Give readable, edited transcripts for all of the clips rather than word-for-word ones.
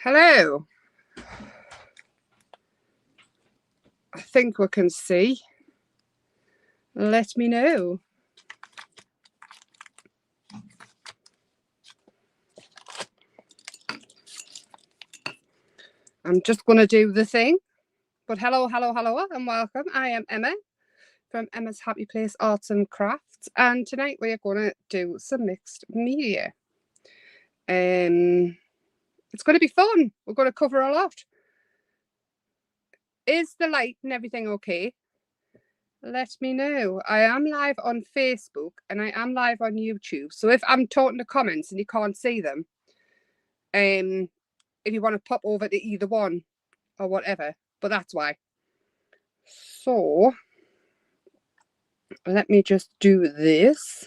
Hello. I think we can see. Let me know. I'm just going to do the thing. But hello, and welcome. I am Emma from Emma's Happy Place Arts and Crafts. And tonight we are going to do some mixed media. It's going to be fun. We're going to cover a lot. Is the light and everything okay? Let me know. I am live on Facebook and I am live on YouTube. So if I'm talking to comments and you can't see them, if you want to pop over to either one or whatever, but that's why. So let me just do this.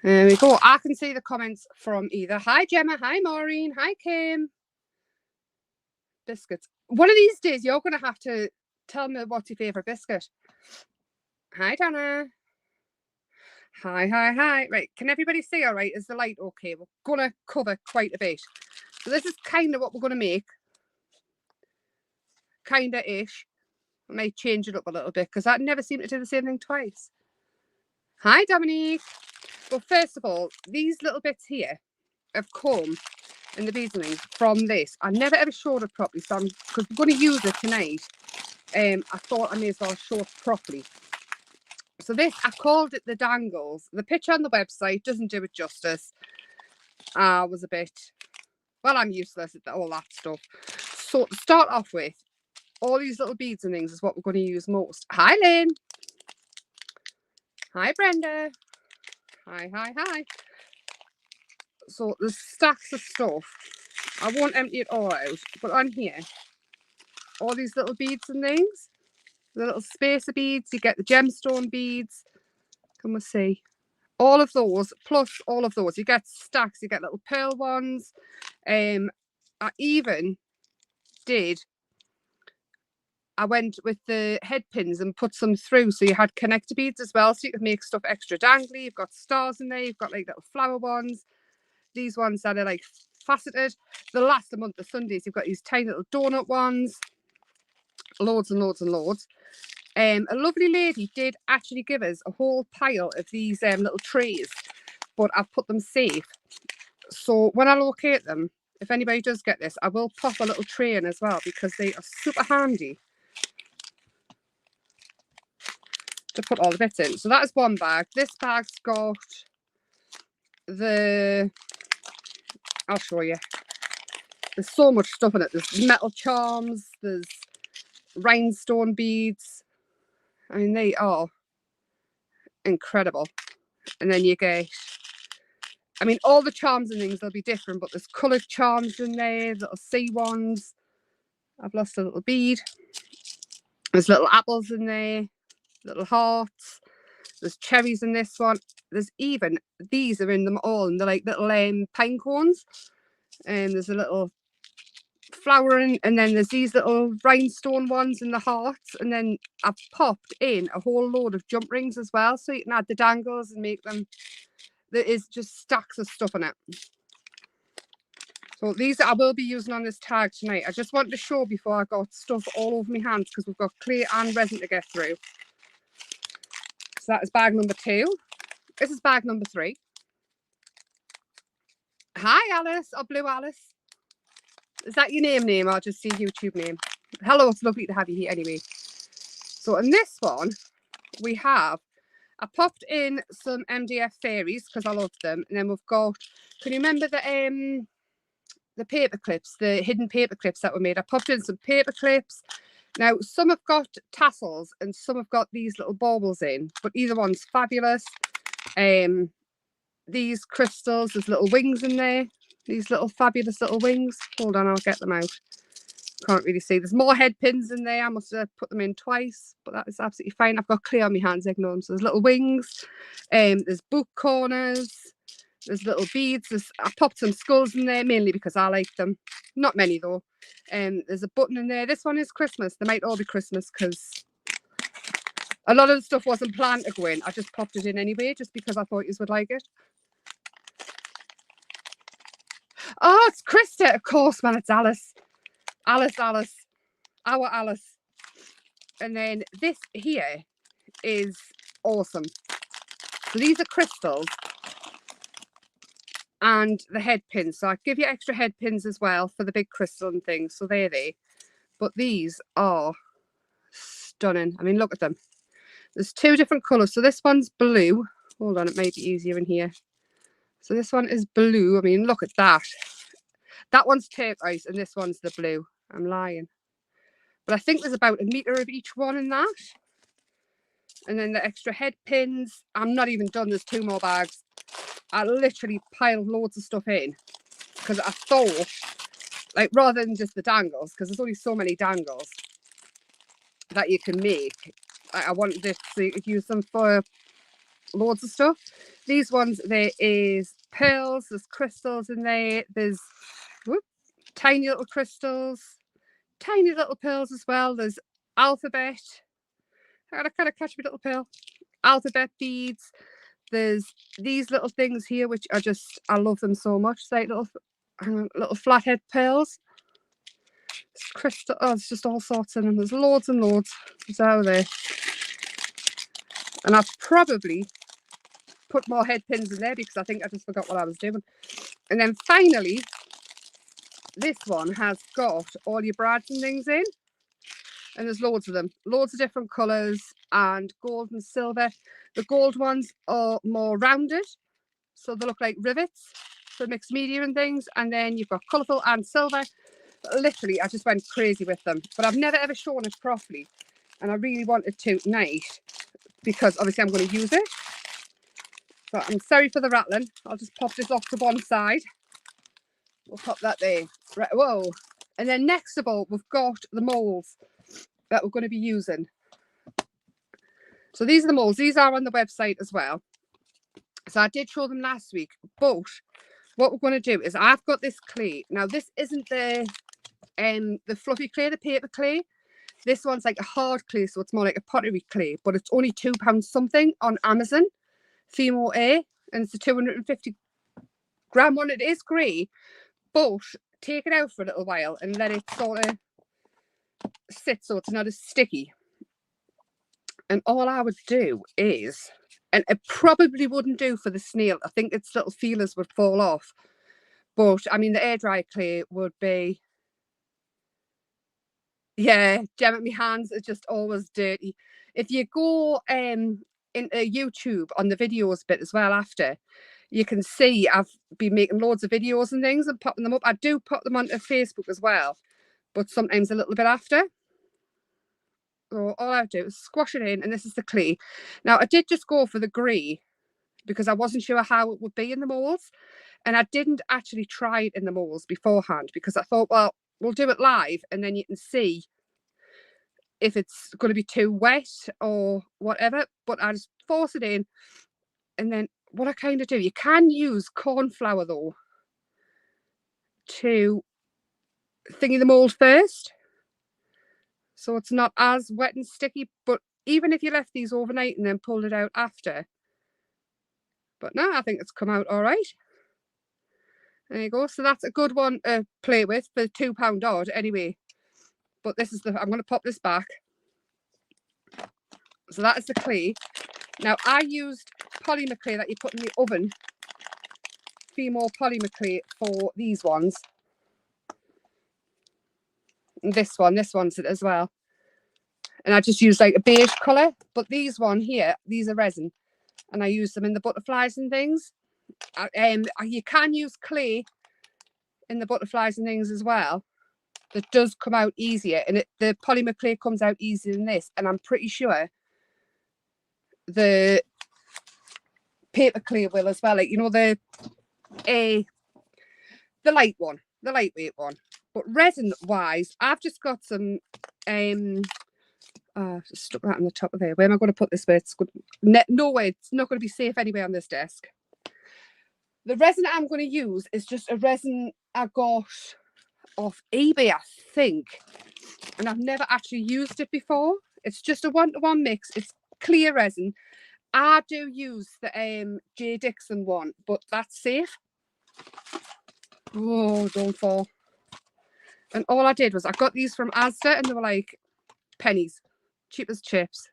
There we go. I can see the comments from either. Hi Gemma, hi Maureen, hi Kim. Biscuits. One of these days you're going to have to tell me what's your favourite biscuit. Hi Donna. Hi. Right, can everybody see all right? Is the light okay? We're going to cover quite a bit. So this is kind of what we're going to make. Kind of ish. I might change it up a little bit because I never seem to do the same thing twice. Hi Dominique. Well, first of all, these little bits here have come in the beading from this. I never ever showed it properly, so because we're going to use it tonight, I thought I may as well show it properly. So this, I called it the dangles. The picture on the website doesn't do it justice. I was a bit, well, I'm useless at all that stuff. So to start off with, all these little beads and things is what we're going to use most. Hi Lynn. Hi Brenda. Hi. So there's stacks of stuff. I won't empty it all out, but on here, all these little beads and things, the little spacer beads, you get the gemstone beads. Can we see? All of those, plus all of those. You get stacks, you get little pearl ones. I even did, I went with the head pins and put some through, so you had connector beads as well, so you could make stuff extra dangly. You've got stars in there, you've got like little flower ones. These ones that are like faceted. They'll last a month of Sundays. You've got these tiny little donut ones. Loads and loads. A lovely lady did actually give us a whole pile of these little trays, but I've put them safe. So when I locate them, if anybody does get this, I will pop a little tray in as well because they are super handy to put all the bits in. So that is one bag. This bag's got the, I'll show you. There's so much stuff in it. There's metal charms, there's rhinestone beads. I mean, they are incredible. And then you get, I mean, all the charms and things, they'll be different, but there's coloured charms in there, little sea ones. I've lost a little bead. There's little apples in there, little hearts. There's cherries in this one. There's even, these are in them all, and they're like little pine cones. And there's a little flowering, and then there's these little rhinestone ones in the hearts, and then I've popped in a whole load of jump rings as well, so you can add the dangles and make them. There is just stacks of stuff in it. So these I will be using on this tag tonight. I just wanted to show before I got stuff all over my hands because we've got clay and resin to get through. So that is bag number 2. This is bag number 3. Hi Alice, or Blue Alice. Is that your name or just your YouTube name? Hello, it's lovely to have you here anyway. So in this one, we have, I popped in some MDF fairies because I loved them. And then we've got, can you remember the paper clips, the hidden paper clips that were made? I popped in some paper clips. Now, some have got tassels and some have got these little baubles in, but either one's fabulous. These crystals, there's little wings in there. These little fabulous little wings. Hold on, I'll get them out. Can't really see. There's more head pins in there. I must have put them in twice, but that is absolutely fine. I've got clay on my hands, ignore them. So there's little wings. There's book corners. There's little beads. I popped some skulls in there, mainly because I like them. Not many, though. There's a button in there. This one is Christmas. They might all be Christmas because A lot of the stuff wasn't planned to go in. I just popped it in anyway, just because I thought you would like it. Oh, it's Krista, of course, man. It's Alice. Alice. Our Alice. And then this here is awesome. So these are crystals and the head pins. So I give you extra head pins as well for the big crystal and things. So they're there. But these are stunning. I mean, look at them. There's two different colours. So this one's blue. Hold on, it may be easier in here. So this one is blue. I mean, look at that. That one's turquoise and this one's the blue. I'm lying. But I think there's about 1 metre of each one in that. And then the extra head pins. I'm not even done. There's 2 more bags. I literally piled loads of stuff in because I thought, like, rather than just the dangles, because there's only so many dangles that you can make. I wanted this so you could use them for loads of stuff. These ones, there is pearls, there's crystals in there, there's tiny little crystals, tiny little pearls as well. There's alphabet. I gotta kind of catch my little pearl. Alphabet beads. There's these little things here, which are just, I love them so much. It's like little flathead pearls. It's crystal. Oh, it's just all sorts in them. There's loads and loads. It's out there. And I've probably put more head pins in there because I think I just forgot what I was doing. And then finally, this one has got all your brads and things in. And there's loads of them. Loads of different colours and gold and silver. The gold ones are more rounded. So they look like rivets for mixed media and things. And then you've got colourful and silver. Literally, I just went crazy with them. But I've never ever shown it properly. And I really wanted to tonight because obviously I'm going to use it. So I'm sorry for the rattling. I'll just pop this off to one side. We'll pop that there. Right, whoa. And then next of all, we've got the moulds that we're going to be using. So these are the moulds. These are on the website as well. So I did show them last week. But what we're going to do is I've got this clay. Now, this isn't the fluffy clay, the paper clay. This one's like a hard clay, so it's more like a pottery clay. But it's only £2 something on Amazon. Fimo A. And it's a 250 gram one. It is grey. But take it out for a little while and let it sort of sit so it's not as sticky. And all I would do is, and it probably wouldn't do for the snail. I think its little feelers would fall off. But I mean, the air dry clay would be, yeah, Gemma, my hands are just always dirty. If you go into YouTube on the videos bit as well after, you can see I've been making loads of videos and things and popping them up. I do pop them onto Facebook as well, but sometimes a little bit after. So all I do is squash it in, and this is the clay. Now, I did just go for the grey because I wasn't sure how it would be in the moulds, and I didn't actually try it in the moulds beforehand because I thought, well, we'll do it live, and then you can see if it's going to be too wet or whatever. But I just force it in, and then what I kind of do, you can use corn flour though to thingy the mould first. So it's not as wet and sticky, but even if you left these overnight and then pulled it out after. But no, I think it's come out all right. There you go. So that's a good one to play with for £2 odd anyway. But this is I'm going to pop this back. So that is the clay. Now I used polymer clay that you put in the oven. Fimo polymer clay for these ones. And this one's it as well. And I just used like a beige colour. But these one here, these are resin. And I use them in the butterflies and things. You can use clay in the butterflies and things as well. That does come out easier. And the polymer clay comes out easier than this. And I'm pretty sure the paper clay will as well. Like, you know, the light one, the lightweight one. But resin wise, I've just got some just stuck that on the top of there. Where am I going to put this where it's good? No way, it's not going to be safe anyway on this desk. The resin I'm going to use is just a resin I got off eBay, I think. And I've never actually used it before. It's just a 1-to-1 mix. It's clear resin. I do use the J. Dixon one, but that's safe. Oh, don't fall. And all I did was I got these from Asda and they were like pennies, cheap as chips.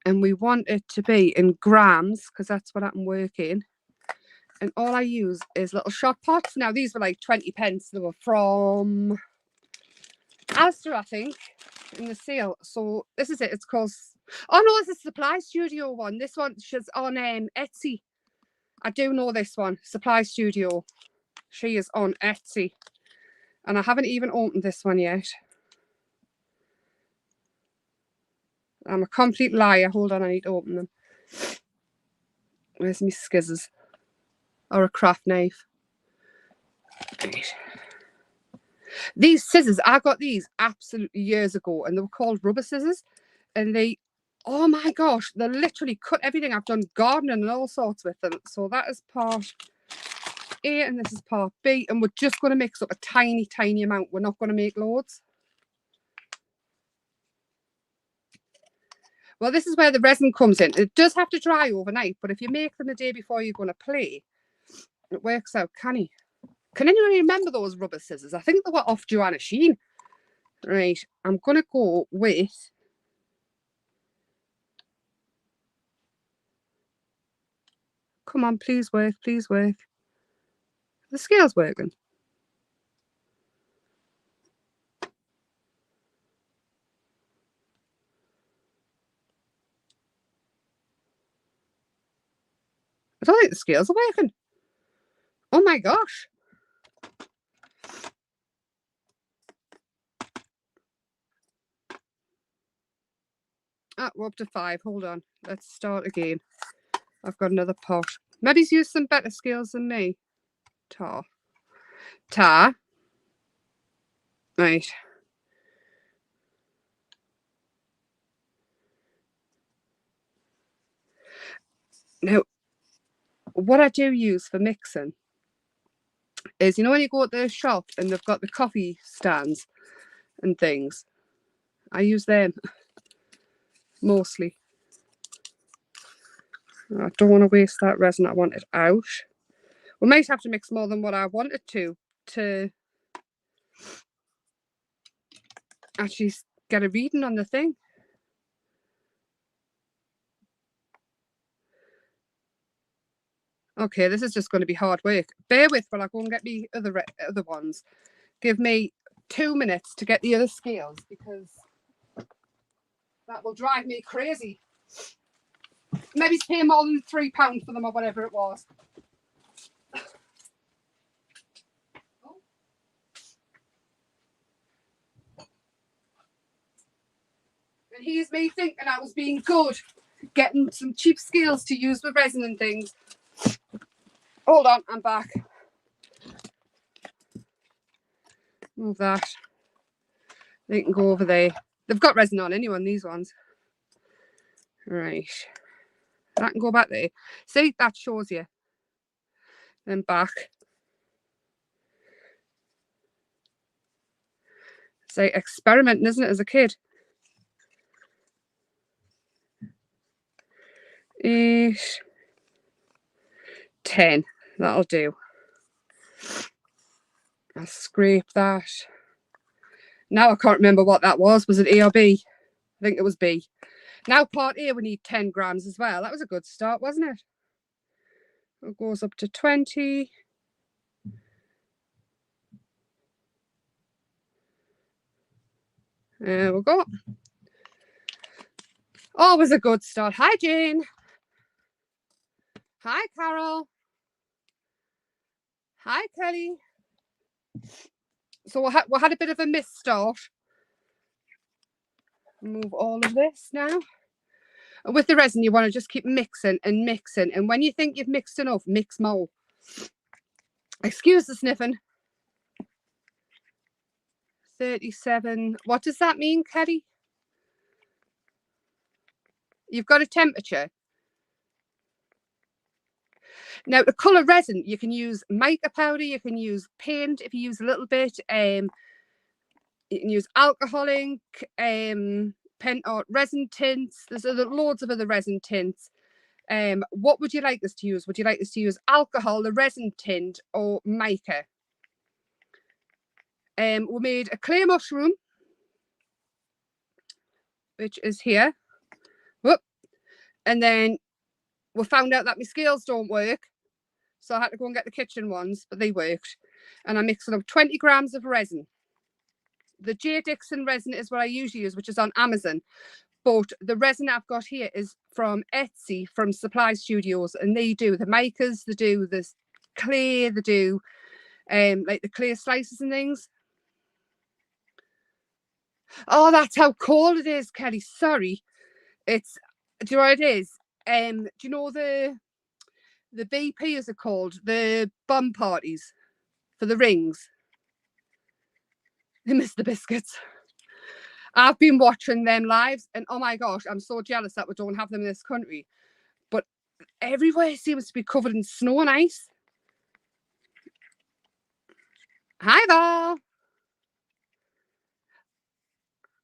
And we want it to be in grams because that's what I'm working. And all I use is little shot pots. Now, these were like 20 pence. They were from Asda, I think, in the sale. So this is it. It's called... Oh, no, it's a Supply Studio one. This one, she's on Etsy. I do know this one, Supply Studio. She is on Etsy. And I haven't even opened this one yet. I'm a complete liar. Hold on, I need to open them. Where's my scissors? Or a craft knife. Right. These scissors, I got these absolutely years ago and they were called rubber scissors. And they, oh my gosh, they literally cut everything. I've done gardening and all sorts with them. So that is part A and this is part B. And we're just going to mix up a tiny, tiny amount. We're not going to make loads. Well, this is where the resin comes in. It does have to dry overnight, but if you make them the day before you're going to play, it works out canny. Can anyone remember those rubber scissors? I think they were off Joanna Sheen. Right, I'm going to go with... Come on, please work, please work. The scale's working. I don't think the scales are working. Oh my gosh. Ah, we're up to 5. Hold on. Let's start again. I've got another pot. Maddie's used some better scales than me. Tar. Right. Now, what I do use for mixing is, you know when you go to the shop and they've got the coffee stands and things, I use them mostly. I don't want to waste that resin. I want it out. We might have to mix more than what I wanted to actually get a reading on the thing. Okay, this is just going to be hard work. Bear with while I go and get me other ones. Give me 2 minutes to get the other scales because that will drive me crazy. Maybe pay more than £3 for them or whatever it was. And here's me thinking I was being good, getting some cheap scales to use with resin and things. Hold on, I'm back. Move that. They can go over there. They've got resin on anyway, these ones. Right. That can go back there. See, that shows you. Then back. It's like experimenting, isn't it, as a kid? 8, 10. That'll do. I'll scrape that. Now I can't remember what that was. Was it A or B? I think it was B. Now part A, we need 10 grams as well. That was a good start, wasn't it? It goes up to 20. There we go. Always a good start. Hi, Jane. Hi, Carol. Hi, Kelly. So we had a bit of a misstart. Move all of this now. And with the resin, you want to just keep mixing and mixing. And when you think you've mixed enough, mix more. Excuse the sniffing. 37. What does that mean, Kelly? You've got a temperature. Now, the colour resin, you can use mica powder, you can use paint if you use a little bit. You can use alcohol ink. resin tints. There's loads of other resin tints. What would you like us to use? Would you like us to use alcohol, the resin tint, or mica? We made a clay mushroom, which is here. Whoop. And then we found out that my scales don't work. So I had to go and get the kitchen ones, but they worked. And I mixed up 20 grams of resin. The J. Dixon resin is what I usually use, which is on Amazon. But the resin I've got here is from Etsy, from Supply Studios. And they do the micas, they do the clay, they do like the clay slices and things. Oh, that's how cold it is, Kelly. Sorry. Do you know what it is? Do you know the BP, is it called? The bum parties for the rings. They miss the biscuits. I've been watching them lives and oh my gosh, I'm so jealous that we don't have them in this country. But everywhere seems to be covered in snow and ice. Hi there.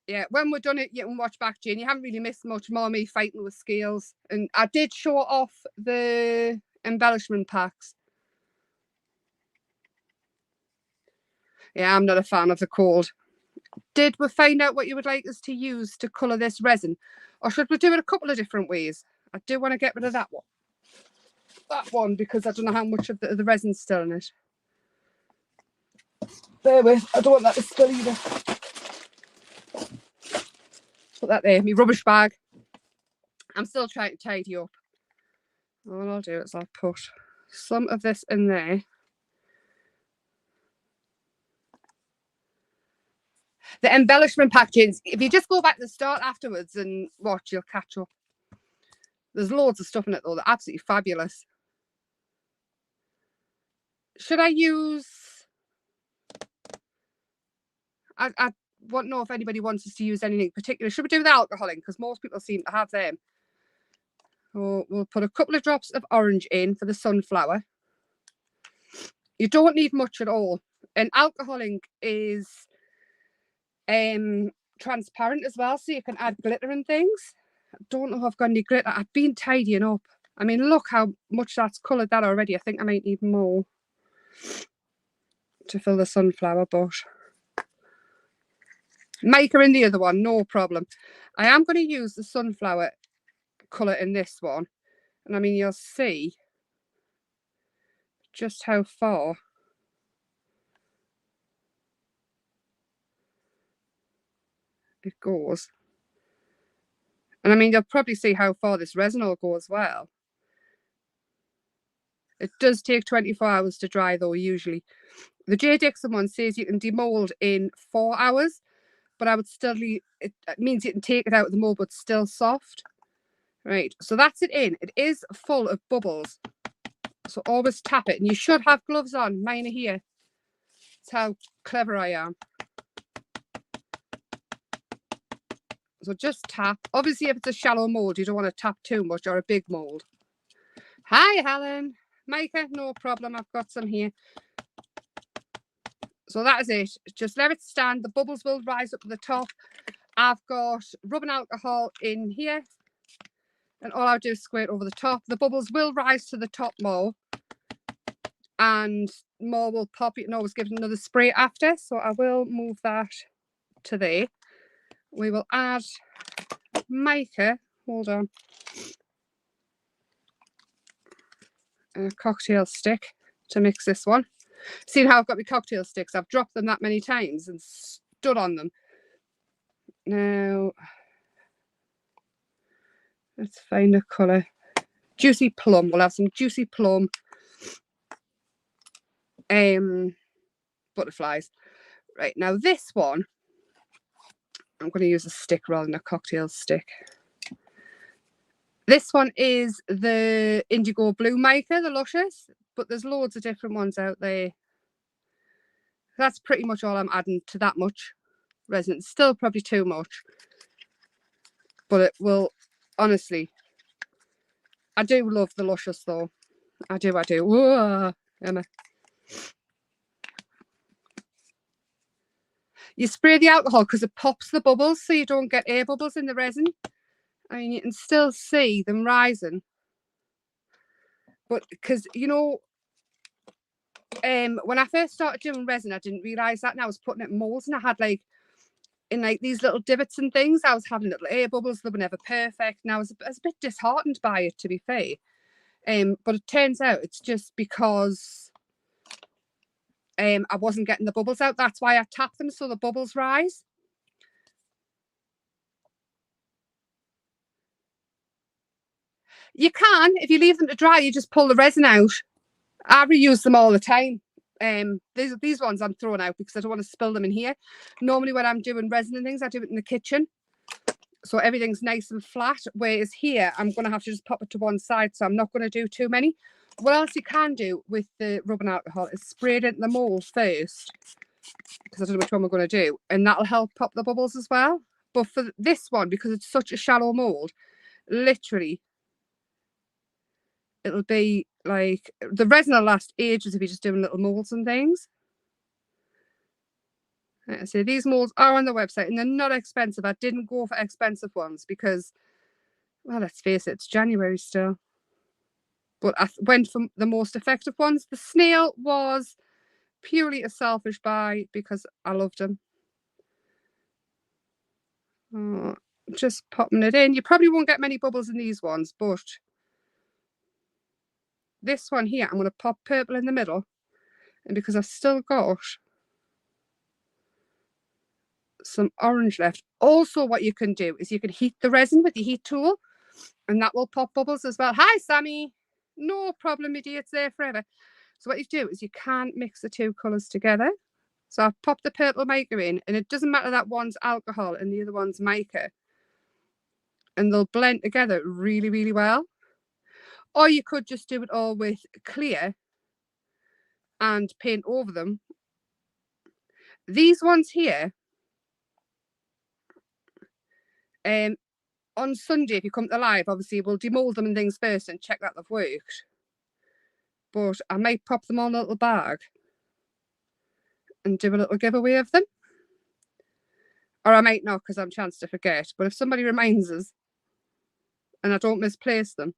Yeah, when we're done it, you can watch back, Jane. You haven't really missed much more me fighting with scales. And I did show off the embellishment packs. Yeah, I'm not a fan of the cold. Did we find out what you would like us to use to colour this resin? Or should we do it a couple of different ways? I do want to get rid of that one. That one, because I don't know how much of the resin's still in it. Bear with, I don't want that to spill either. Put that there, my rubbish bag. I'm still trying to tidy up. What I'll do is I'll put some of this in there. The embellishment packaging, if you just go back to the start afterwards and watch, you'll catch up. There's loads of stuff in it though, they're absolutely fabulous. Should I use... I don't know if anybody wants us to use anything particular. Should we do the alcoholing? Because most people seem to have them. So we'll put a couple of drops of orange in for the sunflower. You don't need much at all. And alcoholing is transparent as well, so you can add glitter and things. I don't know if I've got any glitter. I've been tidying up. I mean, look how much that's coloured that already. I think I might need more to fill the sunflower, but mica in the other one, no problem. I am going to use the sunflower colour in this one. And I mean, you'll see just how far it goes. And I mean, you'll probably see how far this resin will go as well. It does take 24 hours to dry though, usually. The J. Dixon one says you can demold in 4 hours, but I would still leave, it means you can take it out of the mold, but still soft. Right, so that's it in. It is full of bubbles. So always tap it, and you should have gloves on. Mine are here. That's how clever I am. So just tap. Obviously, if it's a shallow mold, you don't want to tap too much, or a big mold. Hi, Helen. Micah, no problem. I've got some here. So that is it. Just let it stand. The bubbles will rise up to the top. I've got rubbing alcohol in here. And all I'll do is squirt over the top. The bubbles will rise to the top more. And more will pop. You can always give it another spray after. So I will move that to there. We will add mica. Hold on. A cocktail stick to mix this one. See how I've got my cocktail sticks? I've dropped them that many times and stood on them. Now, let's find a colour. Juicy plum. We'll have some juicy plum. Butterflies. Right, now this one, I'm going to use a stick rather than a cocktail stick. This one is the indigo blue mica, the luscious, but there's loads of different ones out there. That's pretty much all I'm adding to that much resin. Still probably too much, but it will, honestly, I do love the luscious though. I do. Whoa, Emma. You spray the alcohol because it pops the bubbles so you don't get air bubbles in the resin. I mean, you can still see them rising. But because, you know, when I first started doing resin, I didn't realise that, and I was putting it in moulds, and I had like, in like these little divots and things, I was having little air bubbles. They were never perfect, and I was a bit disheartened by it, to be fair. But it turns out it's just because I wasn't getting the bubbles out. That's why I tap them so the bubbles rise. You can, if you leave them to dry, you just pull the resin out. I reuse them all the time. These ones I'm throwing out because I don't want to spill them in here. Normally when I'm doing resin and things, I do it in the kitchen, so everything's nice and flat, whereas here I'm going to have to just pop it to one side, so I'm not going to do too many. What else you can do with the rubbing alcohol is spray it into the mould first, because I don't know which one we're going to do, and that'll help pop the bubbles as well. But for this one, because it's such a shallow mould, literally it'll be like, the resin will last ages if you're just doing little moulds and things. So these moulds are on the website and they're not expensive. I didn't go for expensive ones because, well, let's face it, it's January still. But I went for the most effective ones. The snail was purely a selfish buy because I loved him. Oh, just popping it in. You probably won't get many bubbles in these ones, but this one here, I'm going to pop purple in the middle. And because I've still got some orange left. Also, what you can do is you can heat the resin with the heat tool, and that will pop bubbles as well. Hi, Sammy. No problem, my dear. It's there forever. So what you do is you can mix the two colours together. So I've popped the purple mica in, and it doesn't matter that one's alcohol and the other one's mica. And they'll blend together really, really well. Or you could just do it all with clear and paint over them. These ones here, on Sunday, if you come to live, obviously we'll demold them and things first and check that they've worked. But I might pop them on a little bag and do a little giveaway of them. Or I might not, because I'm chance to forget. But if somebody reminds us and I don't misplace them.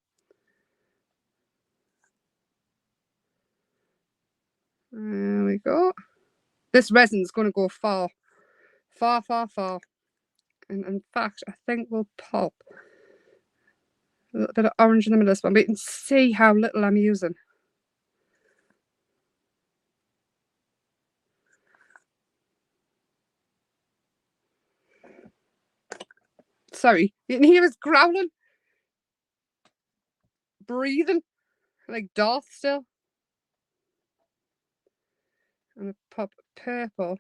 There we go. This resin's going to go far. Far, far, far. And in fact, I think we'll pop a little bit of orange in the middle of this one. But you can see how little I'm using. Sorry, you can hear us growling. Breathing. Like Darth still. I'm going to pop purple.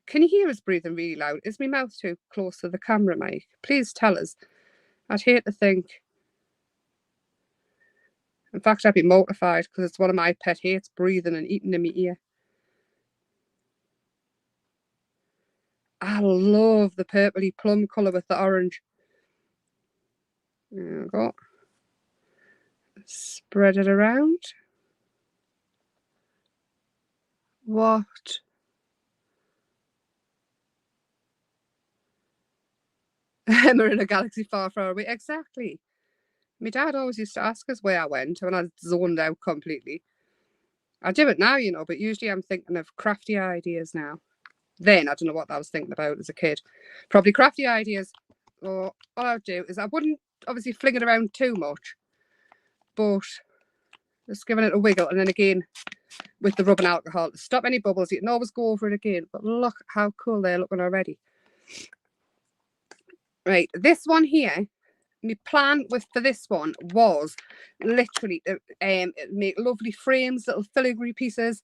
Can you hear us breathing really loud? Is my mouth too close to the camera mic? Please tell us. I'd hate to think. In fact, I'd be mortified because it's one of my pet hates, breathing and eating in my ear. I love the purpley plum colour with the orange. There we go. Spread it around. What? Emma in a galaxy far, far away. Exactly. My dad always used to ask us where I went when I zoned out completely. I do it now, you know, but usually I'm thinking of crafty ideas now. Then I don't know what I was thinking about as a kid. Probably crafty ideas. Or all I would do is I wouldn't obviously fling it around too much, but just giving it a wiggle, and then again with the rubbing alcohol to stop any bubbles. You can always go over it again, but look how cool they're looking already. Right, this one here, my plan for this one was literally make lovely frames, little filigree pieces,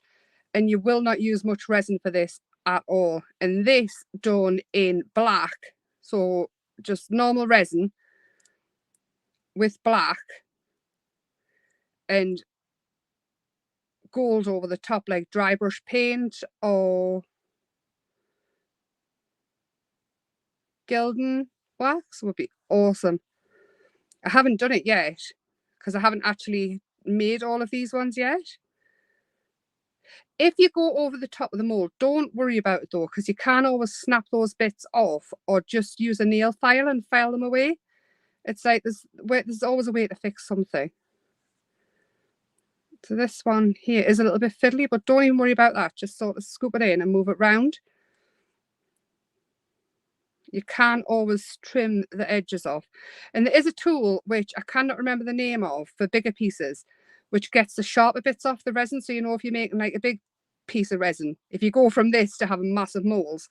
and you will not use much resin for this at all. And this done in black, so just normal resin with black and gold over the top, like dry brush paint or gilding wax would be awesome. I haven't done it yet because I haven't actually made all of these ones yet. If you go over the top of the mold, don't worry about it though, because you can always snap those bits off or just use a nail file and file them away. It's like there's always a way to fix something. So this one here is a little bit fiddly, but don't even worry about that. Just sort of scoop it in and move it round. You can always trim the edges off. And there is a tool, which I cannot remember the name of, for bigger pieces, which gets the sharper bits off the resin. So you know if you're making like a big piece of resin, if you go from this to having massive molds,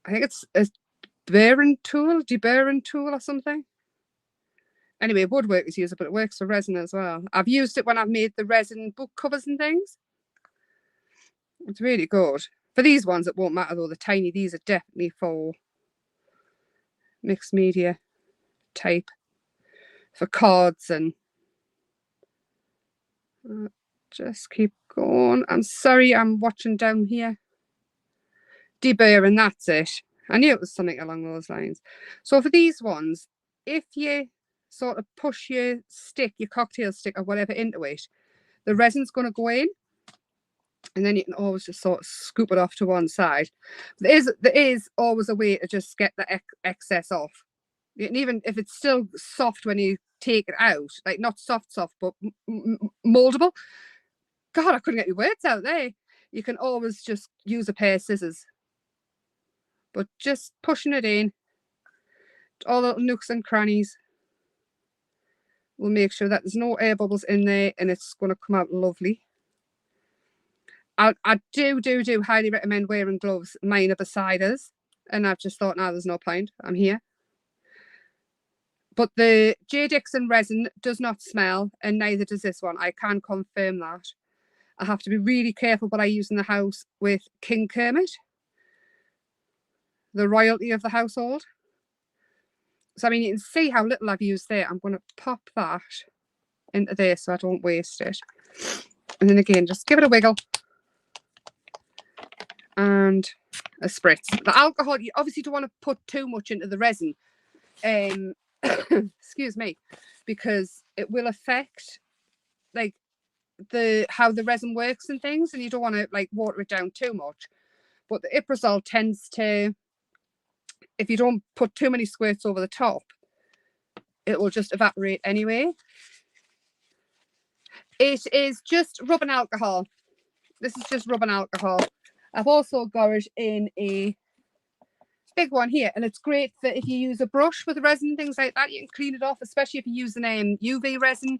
I think it's a deburring tool or something. Anyway, woodworkers use it, but it works for resin as well. I've used it when I've made the resin book covers and things. It's really good. For these ones, it won't matter though. The tiny, these are definitely for mixed media type, for cards and just keep going. I'm sorry, I'm watching down here. Deburr, and that's it. I knew it was something along those lines. So for these ones, if you sort of push your stick, your cocktail stick or whatever into it, the resin's going to go in, and then you can always just sort of scoop it off to one side. There is always a way to just get the excess off. And even if it's still soft when you take it out, like not soft, but moldable. God, I couldn't get your words out there. You can always just use a pair of scissors. But just pushing it in, all the little nooks and crannies, will make sure that there's no air bubbles in there, and it's going to come out lovely. I do highly recommend wearing gloves. Mine are beside us, and I've just thought, no, there's no point. I'm here. But the J. Dixon resin does not smell, and neither does this one. I can confirm that. I have to be really careful what I use in the house with King Kermit, the royalty of the household. So, I mean, you can see how little I've used there. I'm going to pop that into there so I don't waste it. And then again, just give it a wiggle. And a spritz. The alcohol, you obviously don't want to put too much into the resin. Excuse me, because it will affect like how the resin works and things, and you don't want to like water it down too much. But the Iprasol tends to, if you don't put too many squirts over the top, it will just evaporate anyway. It is just rubbing alcohol. This is just rubbing alcohol. I've also got it in a big one here, and it's great for if you use a brush with resin and things like that. You can clean it off, especially if you're using UV resin.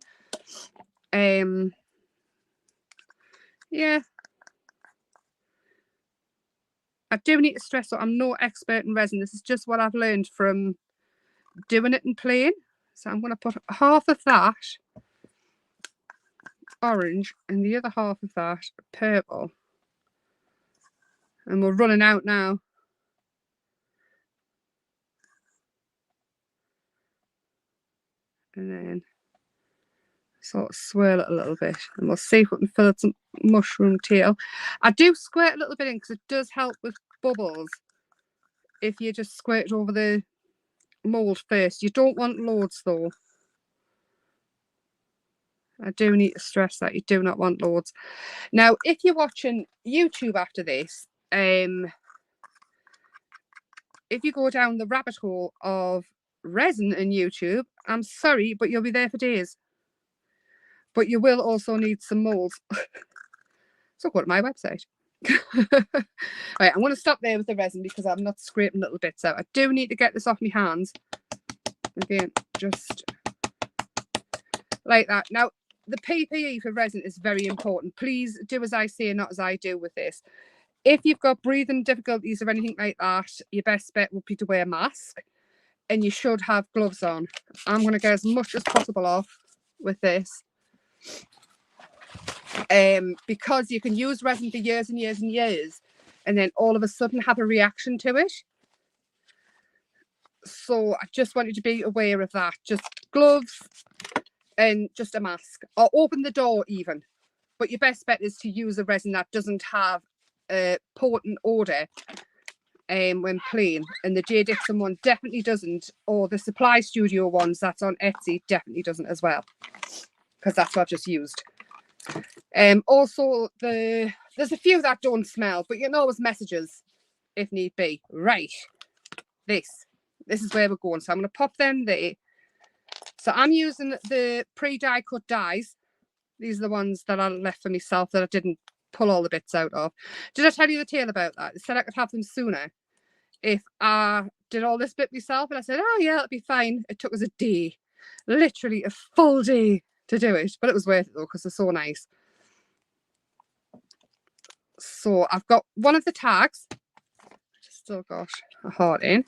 Yeah, I do need to stress that I'm no expert in resin. This is just what I've learned from doing it and playing. So I'm going to put half of that orange and the other half of that purple, and we're running out now. And then sort of swirl it a little bit, and we'll see if we can fill it some mushroom tail. I do squirt a little bit in because it does help with bubbles if you just squirt it over the mold first. You don't want loads though. I do need to stress that you do not want loads. Now, if you're watching YouTube after this, if you go down the rabbit hole of resin in YouTube, I'm sorry, but you'll be there for days. But you will also need some molds. So go to my website. Right, I'm going to stop there with the resin because I'm not scraping little bits out. I do need to get this off my hands. Again, just like that. Now, the PPE for resin is very important. Please do as I say, not as I do with this. If you've got breathing difficulties or anything like that, your best bet would be to wear a mask, and you should have gloves on. I'm going to get as much as possible off with this. Because you can use resin for years and years and years, and then all of a sudden have a reaction to it. So I just want you to be aware of that. Just gloves and just a mask, or open the door even. But your best bet is to use a resin that doesn't have a potent odor when playing. And the J. Dixon one definitely doesn't, or the Supply Studio ones that's on Etsy definitely doesn't as well, because that's what I've just used. Also, the There's a few that don't smell, but you can always messages if need be. Right, this is where we're going. So I'm going to pop them there. So I'm using the pre-die cut dies. These are the ones that I left for myself that I didn't pull all the bits out of. Did I tell you the tale about that? I said I could have them sooner if I did all this bit myself. And I said, oh yeah, it'll be fine. It took us a day, literally a full day to do it. But it was worth it though, because they're so nice. So I've got one of the tags. Still got a heart in.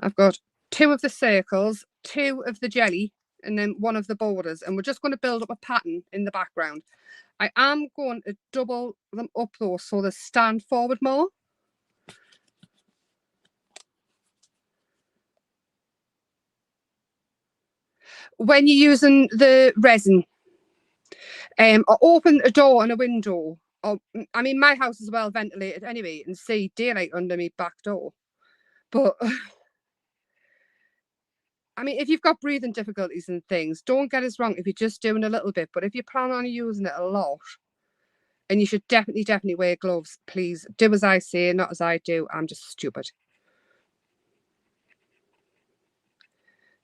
I've got 2 of the circles, 2 of the jelly, and then 1 of the borders. And we're just going to build up a pattern in the background. I am going to double them up though, so they stand forward more. When you're using the resin, or open a door and a window, or I mean, my house is well ventilated anyway, and see daylight under my back door. But I mean, if you've got breathing difficulties and things, don't get us wrong if you're just doing a little bit. But if you plan on using it a lot, and you should definitely wear gloves, please do as I say, not as I do. I'm just stupid.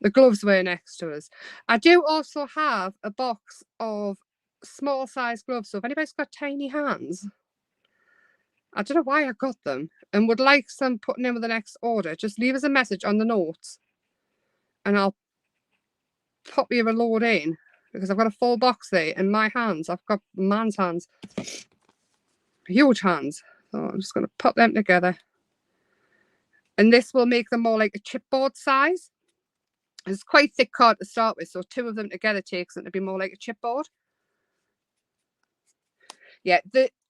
The gloves were next to us. I do also have a box of small size gloves. So if anybody's got tiny hands, I don't know why I got them, and would like some putting in with the next order, just leave us a message on the notes and I'll pop you a load in, because I've got a full box there in my hands. I've got man's hands, huge hands. So I'm just going to put them together. And this will make them more like a chipboard size. It's quite thick card to start with, so 2 of them together takes them to be more like a chipboard. Yeah,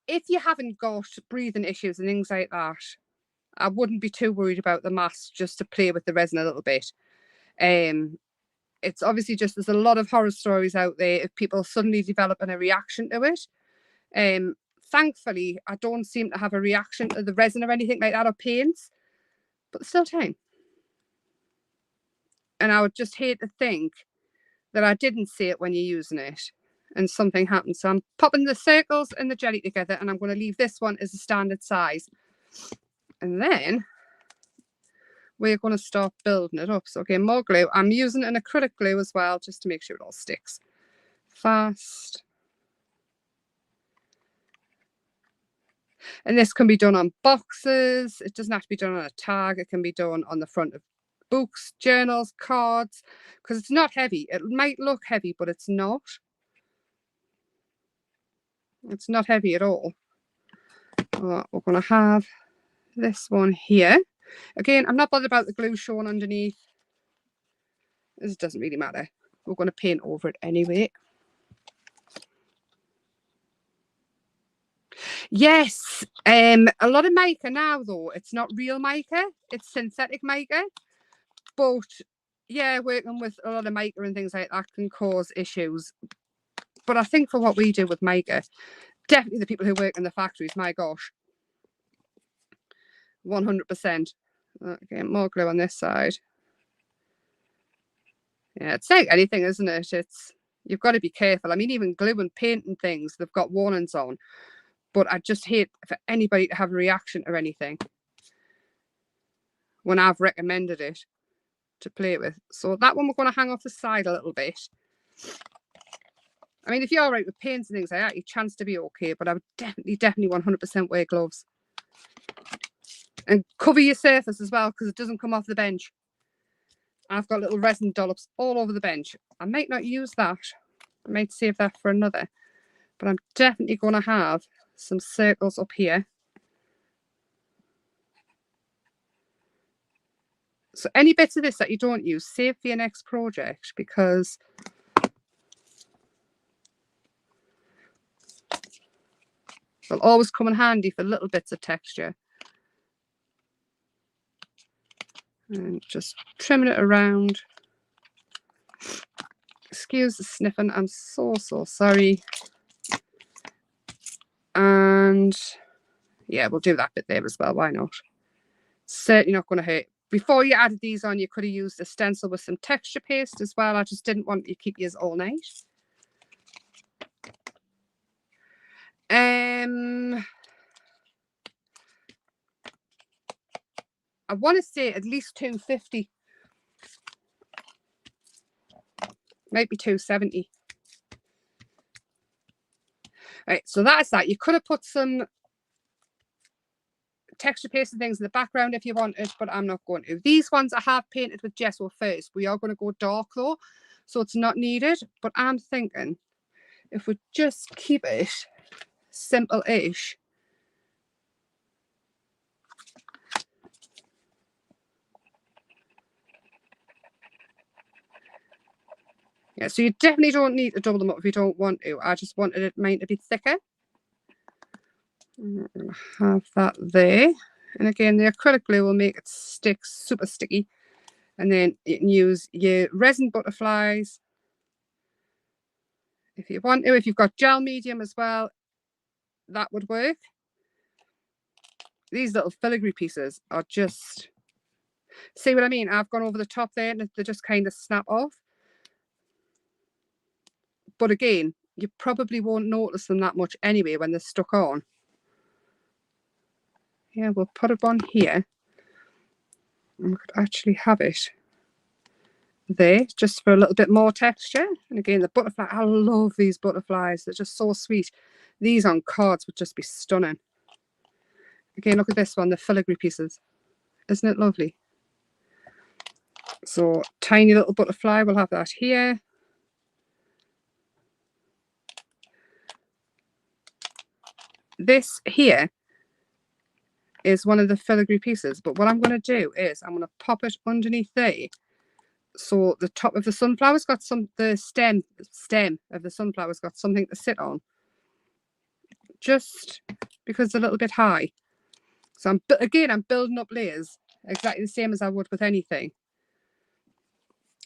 if you haven't got breathing issues and things like that, I wouldn't be too worried about the mask, just to play with the resin a little bit. It's obviously just, there's a lot of horror stories out there of people suddenly developing a reaction to it. Thankfully, I don't seem to have a reaction to the resin or anything like that, or paints, but still time. And I would just hate to think that I didn't see it when you're using it and something happened. So I'm popping the circles and the jelly together, and I'm going to leave this one as a standard size. And then we're going to start building it up. So again, more glue. I'm using an acrylic glue as well, just to make sure it all sticks fast. And this can be done on boxes. It doesn't have to be done on a tag. It can be done on the front of books, journals, cards, because it's not heavy. It might look heavy, but it's not. It's not heavy at all. We're going to have this one here. Again, I'm not bothered about the glue showing underneath. This doesn't really matter. We're going to paint over it anyway. Yes, a lot of mica now though, it's not real mica, it's synthetic mica. But yeah, working with a lot of mica and things like that can cause issues. But I think for what we do with mica, definitely the people who work in the factories, my gosh, 100%. Okay, more glue on this side. Yeah, it's like anything, isn't it? You've got to be careful. I mean, even glue and paint and things, they've got warnings on. But I just hate for anybody to have a reaction or anything when I've recommended it to play with. So that one we're going to hang off the side a little bit. I mean, if you're all right with paints and things like that, your chance to be okay, but I would definitely 100% wear gloves. And cover your surface as well, because it doesn't come off the bench. I've got little resin dollops all over the bench. I might not use that. I might save that for another. But I'm definitely going to have some circles up here. So any bits of this that you don't use, save for your next project, because they'll always come in handy for little bits of texture. And just trimming it around. Excuse the sniffing, I'm so sorry. And yeah, we'll do that bit there as well, why not? Certainly not going to hurt. Before you added these on, you could have used a stencil with some texture paste as well. I just didn't want you to keep yours all night. I want to say at least 250. Might be 270. Right, so that's that. You could have put some texture paste and things in the background if you wanted, but I'm not going to. These ones I have painted with gesso first. We are going to go dark though, so it's not needed. But I'm thinking if we just keep it simple-ish. Yeah, so you definitely don't need to double them up if you don't want to. I just wanted mine to be thicker. Have that there. And again, the acrylic glue will make it stick super sticky. And then you can use your resin butterflies if you want to. If you've got gel medium as well, that would work. These little filigree pieces are just, see what I mean? I've gone over the top there and they just kind of snap off. But again, you probably won't notice them that much anyway when they're stuck on. Yeah, we'll put it on here. And we could actually have it there just for a little bit more texture. And again, the butterfly, I love these butterflies. They're just so sweet. These on cards would just be stunning. Again, look at this one, the filigree pieces. Isn't it lovely? So tiny little butterfly, we'll have that here. This here is one of the filigree pieces, but what I'm going to do is I'm going to pop it underneath there. So the top of the sunflower's got the stem of the sunflower's got something to sit on. Just because it's a little bit high. So I'm building up layers exactly the same as I would with anything.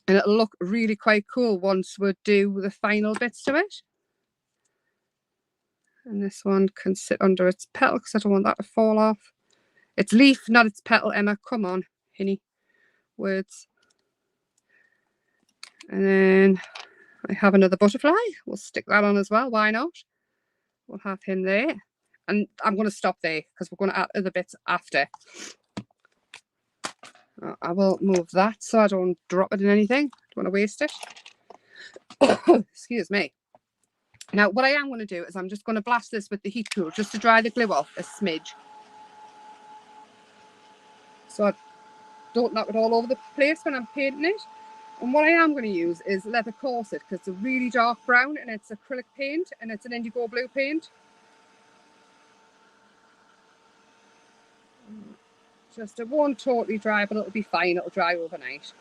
And it'll look really quite cool once we do the final bits to it. And this one can sit under its petal because I don't want that to fall off. It's leaf, not its petal, Emma. Come on, Hiii. Words. And then I have another butterfly. We'll stick that on as well. Why not? We'll have him there. And I'm going to stop there because we're going to add other bits after. I will move that so I don't drop it in anything. Don't want to waste it. Excuse me. Now, what I am going to do is I'm just going to blast this with the heat tool just to dry the glue off a smidge. So I don't knock it all over the place when I'm painting it. And what I am going to use is leather corset because it's a really dark brown and it's acrylic paint and it's an indigo blue paint. Just it won't totally dry, but it'll be fine. It'll dry overnight.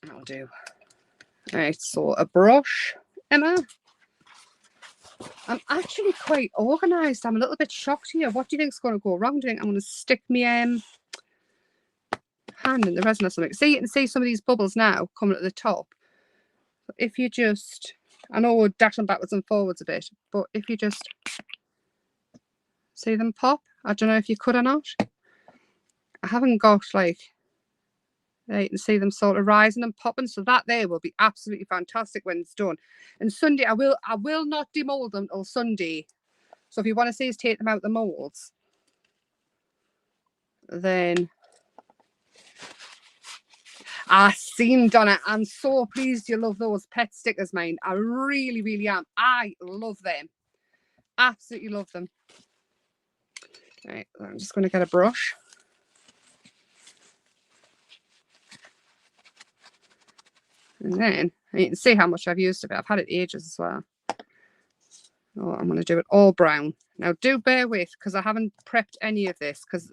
That'll do. Right, so a brush, Emma. I'm actually quite organised. I'm a little bit shocked here. What do you think is going to go wrong? Do you think I'm going to stick my hand in the resin or something? See, you can see some of these bubbles now coming at the top. If you just, I know we're dashing backwards and forwards a bit, but if you just see them pop, I don't know if you could or not. I haven't got like, there you can see them sort of rising and popping, so that there will be absolutely fantastic when it's done. And Sunday, I will not demold them till Sunday. So if you want to see us take them out the molds, then I seen Donna. I'm so pleased you love those pet stickers, mine. I really, really am. I love them. Absolutely love them. Right, I'm just going to get a brush. And then you can see how much I've used of it. I've had it ages as well. Oh, I'm going to do it all brown. Now do bear with because I haven't prepped any of this because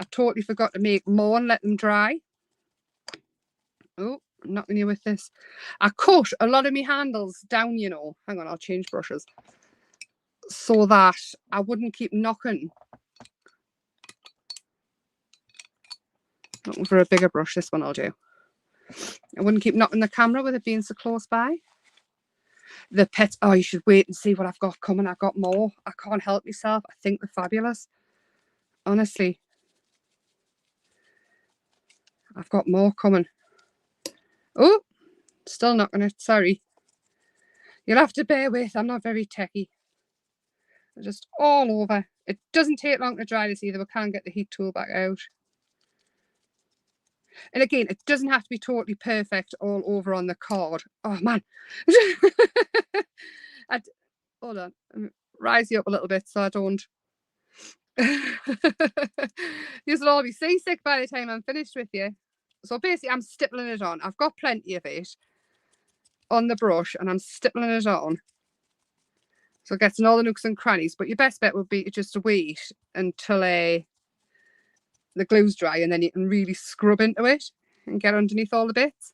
I totally forgot to make more and let them dry. Oh, I'm knocking you with this. I cut a lot of my handles down, you know. Hang on, I'll change brushes. So that I wouldn't keep knocking. Looking for a bigger brush, this one I'll do. I wouldn't keep knocking the camera with it being so close by. The pets, oh, you should wait and see what I've got coming. I've got more. I can't help myself. I think they're fabulous. Honestly. I've got more coming. Oh, still not going to, sorry. You'll have to bear with. I'm not very techy. They're just all over. It doesn't take long to dry this either. We can't get the heat tool back out. And again, it doesn't have to be totally perfect all over on the card. Oh, man. Hold on. Rise you up a little bit so I don't. You'll all be seasick by the time I'm finished with you. So basically, I'm stippling it on. I've got plenty of it on the brush, and I'm stippling it on. So it gets in all the nooks and crannies. But your best bet would be to just wait until the glue's dry, and then you can really scrub into it and get underneath all the bits.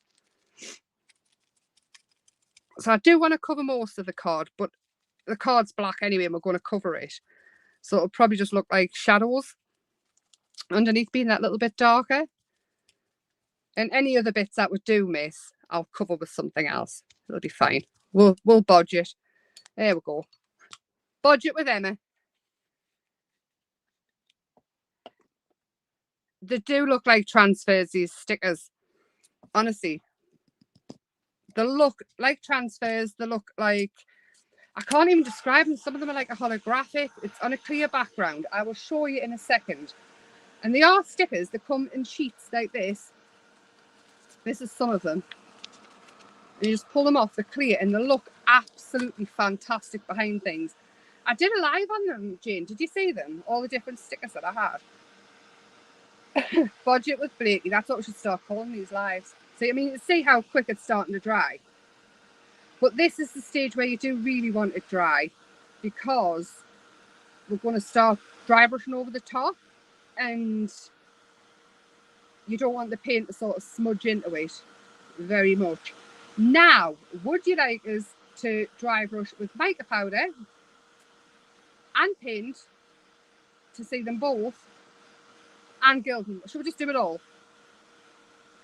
So I do want to cover most of the card, but the card's black anyway, and we're going to cover it. So it'll probably just look like shadows underneath being that little bit darker. And any other bits that would do miss, I'll cover with something else. It'll be fine. We'll budget. There we go. Budget with Emma. They do look like transfers, these stickers. Honestly. They look like transfers. They look like, I can't even describe them. Some of them are like a holographic. It's on a clear background. I will show you in a second. And they are stickers. They come in sheets like this. This is some of them. And you just pull them off. They're clear and they look absolutely fantastic behind things. I did a live on them, Jane. Did you see them? All the different stickers that I had. Budget with Blakey. That's what we should start calling these lives. So, I mean, you see how quick it's starting to dry. But this is the stage where you do really want it dry, because we're going to start dry brushing over the top, and you don't want the paint to sort of smudge into it very much. Now, would you like us to dry brush with mica powder and paint to see them both, and gilding? Should we just do it all?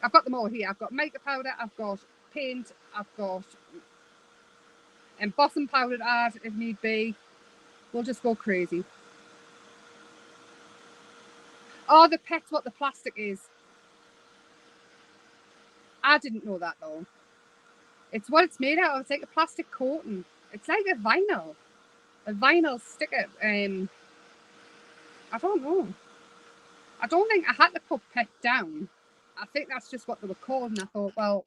I've got them all here. I've got mica powder, I've got paint, I've got embossing powder to add if need be. We'll just go crazy. Oh, the pet's what the plastic is. I didn't know that though. It's what it's made out of. It's like a plastic coating. It's like a vinyl sticker. I don't know. I don't think I had to put pet down. I think that's just what they were called, and I thought, well,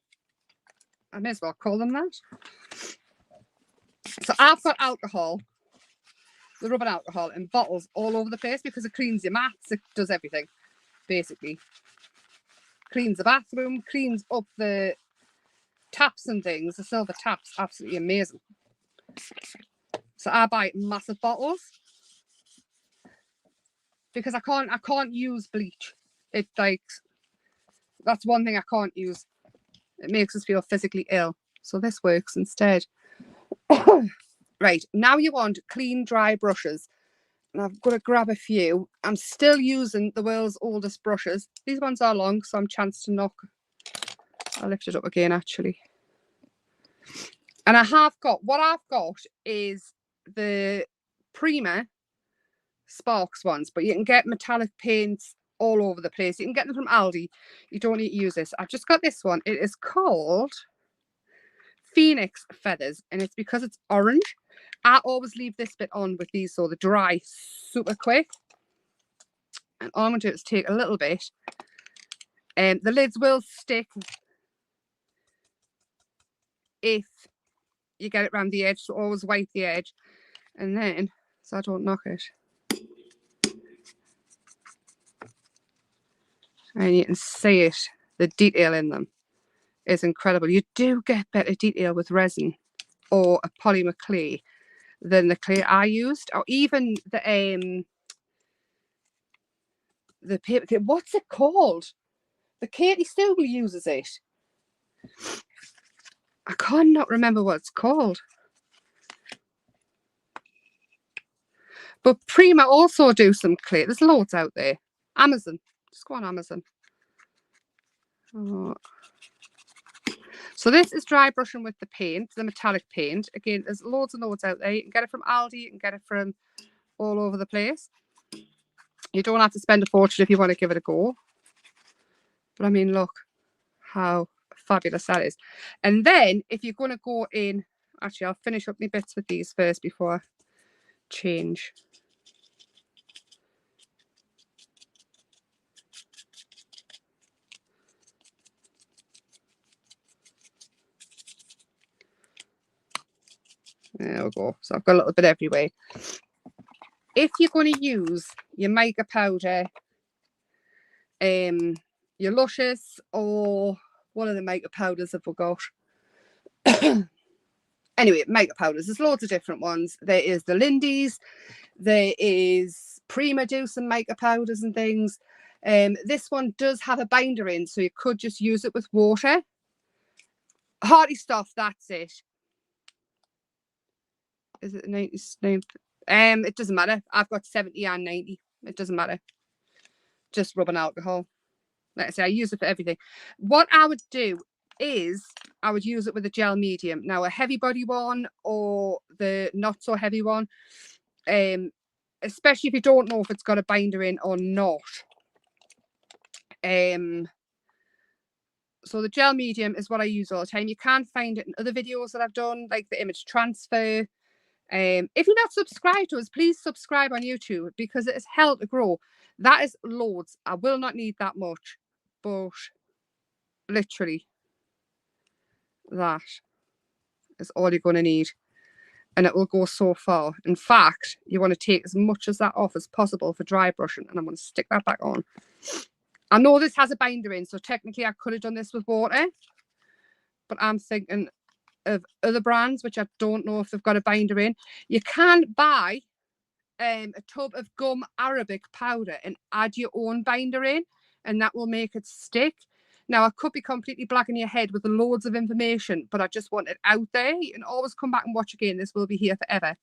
I may as well call them that. So I've got alcohol, the rubbing alcohol in bottles all over the place, because it cleans your mats, it does everything, basically. Cleans the bathroom, cleans up the taps and things. The silver taps, absolutely amazing. So I buy massive bottles, because I can't use bleach. It like, that's one thing I can't use. It makes us feel physically ill. So this works instead. Right, now you want clean, dry brushes. And I've got to grab a few. I'm still using the world's oldest brushes. These ones are long, so I'm chance to knock. I'll lift it up again, actually. And I have got, what I've got is the Prima Sparks ones, but you can get metallic paints all over the place. You can get them from Aldi. You don't need to use this. I've just got this one. It is called Phoenix Feathers, and it's because it's orange. I always leave this bit on with these so they dry super quick. And all I'm going to do is take a little bit. The lids will stick if you get it around the edge, so always wipe the edge. And then, so I don't knock it. And you can see it, the detail in them is incredible. You do get better detail with resin or a polymer clay than the clay I used, or even the paper. What's it called? The Katie still uses it. I cannot remember what it's called. But Prima also do some clay. There's loads out there. Amazon. Just go on Amazon. Oh. So this is dry brushing with the paint, the metallic paint. Again, there's loads and loads out there. You can get it from Aldi. You can get it from all over the place. You don't have to spend a fortune if you want to give it a go. But I mean, look how fabulous that is. And then if you're going to go in, actually, I'll finish up my bits with these first before I change. There we go. So I've got a little bit everywhere. If you're going to use your mica powder, your Luscious, or one of the mica powders have we got? Anyway, mica powders. There's loads of different ones. There is the Lindy's. There is Prima do some mica powders and things. This one does have a binder in, so you could just use it with water. Hardy stuff, that's it. Is it 90? It doesn't matter. I've got 70 and 90. It doesn't matter. Just rubbing alcohol. Like I say, I use it for everything. What I would do is I would use it with a gel medium. Now, a heavy body one or the not so heavy one, especially if you don't know if it's got a binder in or not. So the gel medium is what I use all the time. You can find it in other videos that I've done, like the image transfer. If you're not subscribed to us, please subscribe on YouTube because it is hell to grow. That is loads. I will not need that much, but literally that is all you're going to need. And it will go so far. In fact, you want to take as much as that off as possible for dry brushing. And I'm going to stick that back on. I know this has a binder in, so technically I could have done this with water. But I'm thinking of other brands, which I don't know if they've got a binder in. You can buy a tub of gum Arabic powder and add your own binder in, and that will make it stick. Now, I could be completely blacking your head with loads of information, but I just want it out there. You can always come back and watch again. This will be here forever.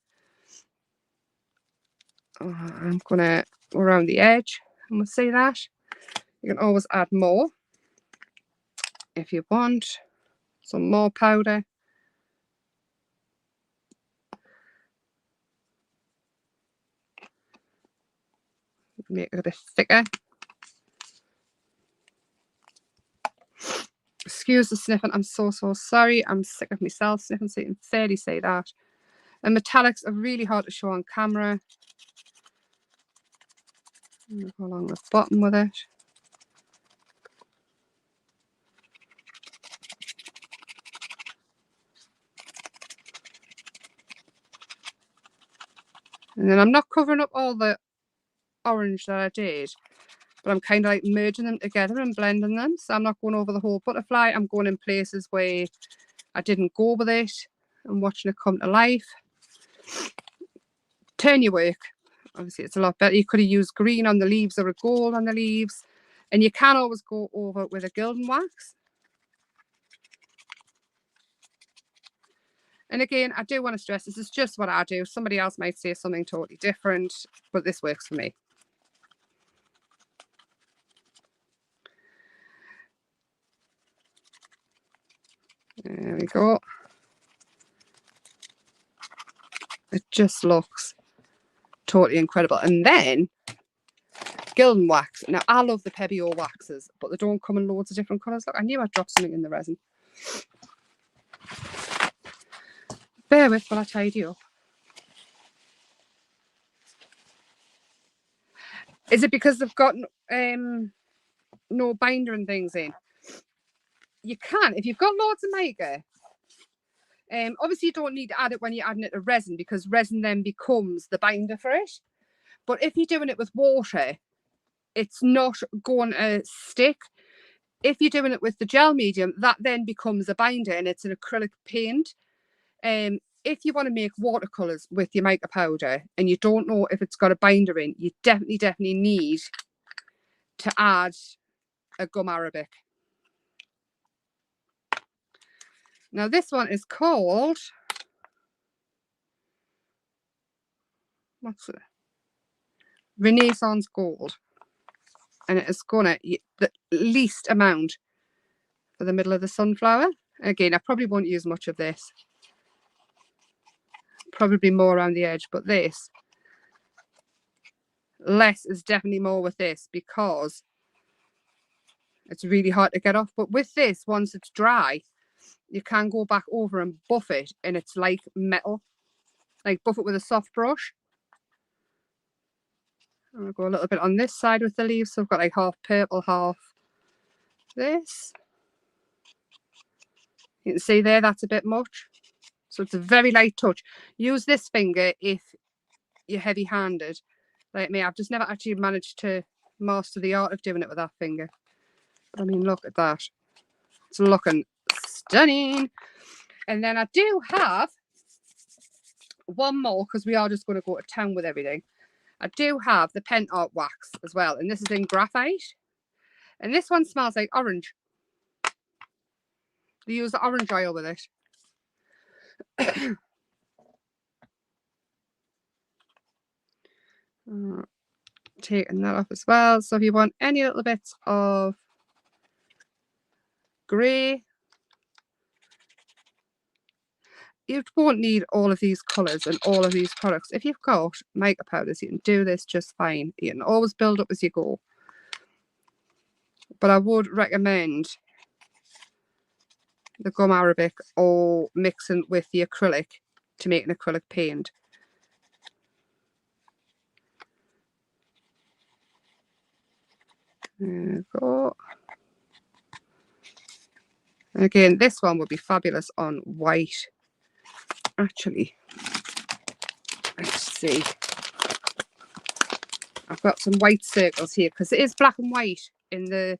I'm going to go around the edge, and we'll see that. You can always add more if you want. Some more powder. Make it a bit thicker. Excuse the sniffing. I'm so sorry. I'm sick of myself sniffing, so you can fairly say that. And metallics are really hard to show on camera. I'm going to go along the bottom with it. And then I'm not covering up all the orange that I did, but I'm kind of like merging them together and blending them. So I'm not going over the whole butterfly. I'm going in places where I didn't go with it and watching it come to life. Turn your work. Obviously, it's a lot better. You could have used green on the leaves or a gold on the leaves. And you can always go over with a gilding wax. And again, I do want to stress, this is just what I do. Somebody else might say something totally different, but this works for me. There we go. It just looks totally incredible. And then gilding wax. Now, I love the Pebeo waxes, but they don't come in loads of different colours. Look, I knew I'd dropped something in the resin. Bear with while I tidy up. Is it because they've got no binder and things in? You can, if you've got loads of mica. Obviously, you don't need to add it when you're adding it to resin because resin then becomes the binder for it. But if you're doing it with water, it's not going to stick. If you're doing it with the gel medium, that then becomes a binder and it's an acrylic paint. If you want to make watercolours with your mica powder and you don't know if it's got a binder in, you definitely need to add a gum Arabic. Now this one is called, what's it? Renaissance Gold. And it is gonna, the least amount for the middle of the sunflower. Again, I probably won't use much of this. Probably more around the edge, but this, less is definitely more with this because it's really hard to get off. But with this, once it's dry, you can go back over and buff it and it's like metal. Like buff it with a soft brush I'm going to go a little bit on this side with the leaves. So I've got like half purple, half this. You can see there, that's a bit much. So it's a very light touch. Use this finger if you're heavy-handed like me. I've just never actually managed to master the art of doing it with that finger. But I mean, look at that. It's looking stunning. And then I do have one more, because we are just going to go to town with everything. I do have the Pen Art wax as well, and this is in graphite. And this one smells like orange. They use the orange oil with it. Taking that off as well. So if you want any little bits of grey, you won't need all of these colours and all of these products. If you've got mica powders, you can do this just fine. You can always build up as you go. But I would recommend the gum arabic or mixing with the acrylic to make an acrylic paint. There we go. And again, this one would be fabulous on white. Actually, let's see. I've got some white circles here because it is black and white in the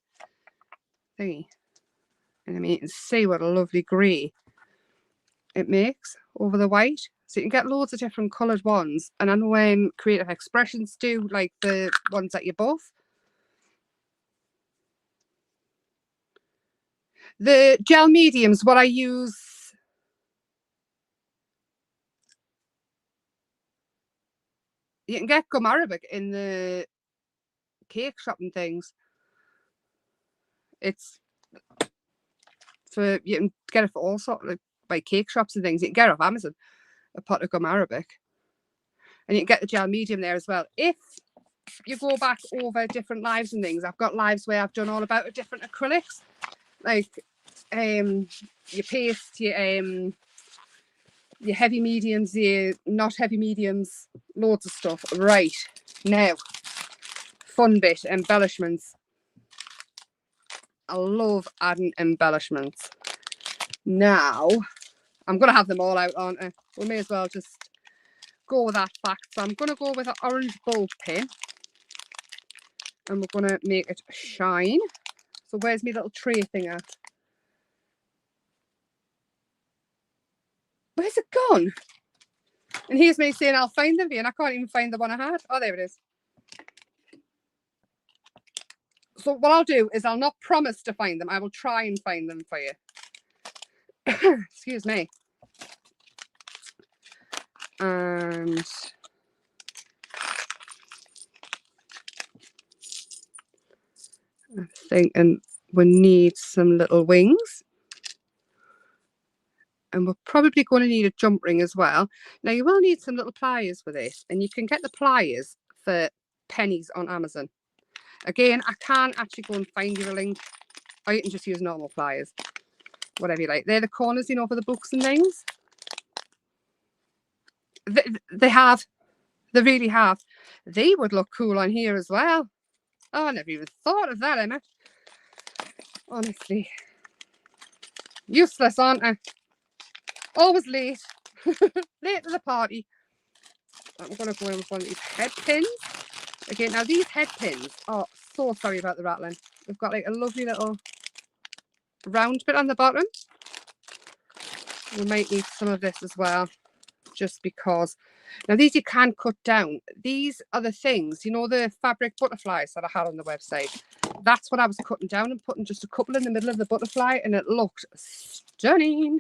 thingy. And I mean, you can see what a lovely grey it makes over the white. So you can get loads of different coloured ones. And I know when Creative Expressions do, like the ones that you buff. The gel mediums, what I use, you can get gum arabic in the cake shop and things. It's for, you can get it for all sorts of, like cake shops and things. You can get it off Amazon, a pot of gum arabic. And you can get the gel medium there as well. If you go back over different lives and things, I've got lives where I've done all about different acrylics, like your paste, your heavy mediums, your not heavy mediums, loads of stuff. Right, now, fun bit, embellishments. I love adding embellishments. Now, I'm going to have them all out, aren't I? We may as well just go with that fact. So I'm going to go with an orange bulb pin. And we're going to make it shine. So where's my little tray thing at? Where's it gone? And here's me saying I'll find them for you, and I can't even find the one I had. Oh, there it is. So what I'll do is I'll not promise to find them. I will try and find them for you. Excuse me. And I'm thinking we need some little wings. And we're probably going to need a jump ring as well. Now, you will need some little pliers for this. And you can get the pliers for pennies on Amazon. Again, I can't actually go and find you a link. Or you can just use normal pliers. Whatever you like. They're the corners, you know, for the books and things. They have. They really have. They would look cool on here as well. Oh, I never even thought of that, Emma. Honestly. Useless, aren't I? Always late. Late to the party. I'm going to go in with one of these head pins. Again, now these head pins are so sorry about the rattling. We've got like a lovely little round bit on the bottom. We might need some of this as well, just because. Now these you can cut down. These are the things, you know, the fabric butterflies that I had on the website. That's what I was cutting down and putting just a couple in the middle of the butterfly, and it looked stunning.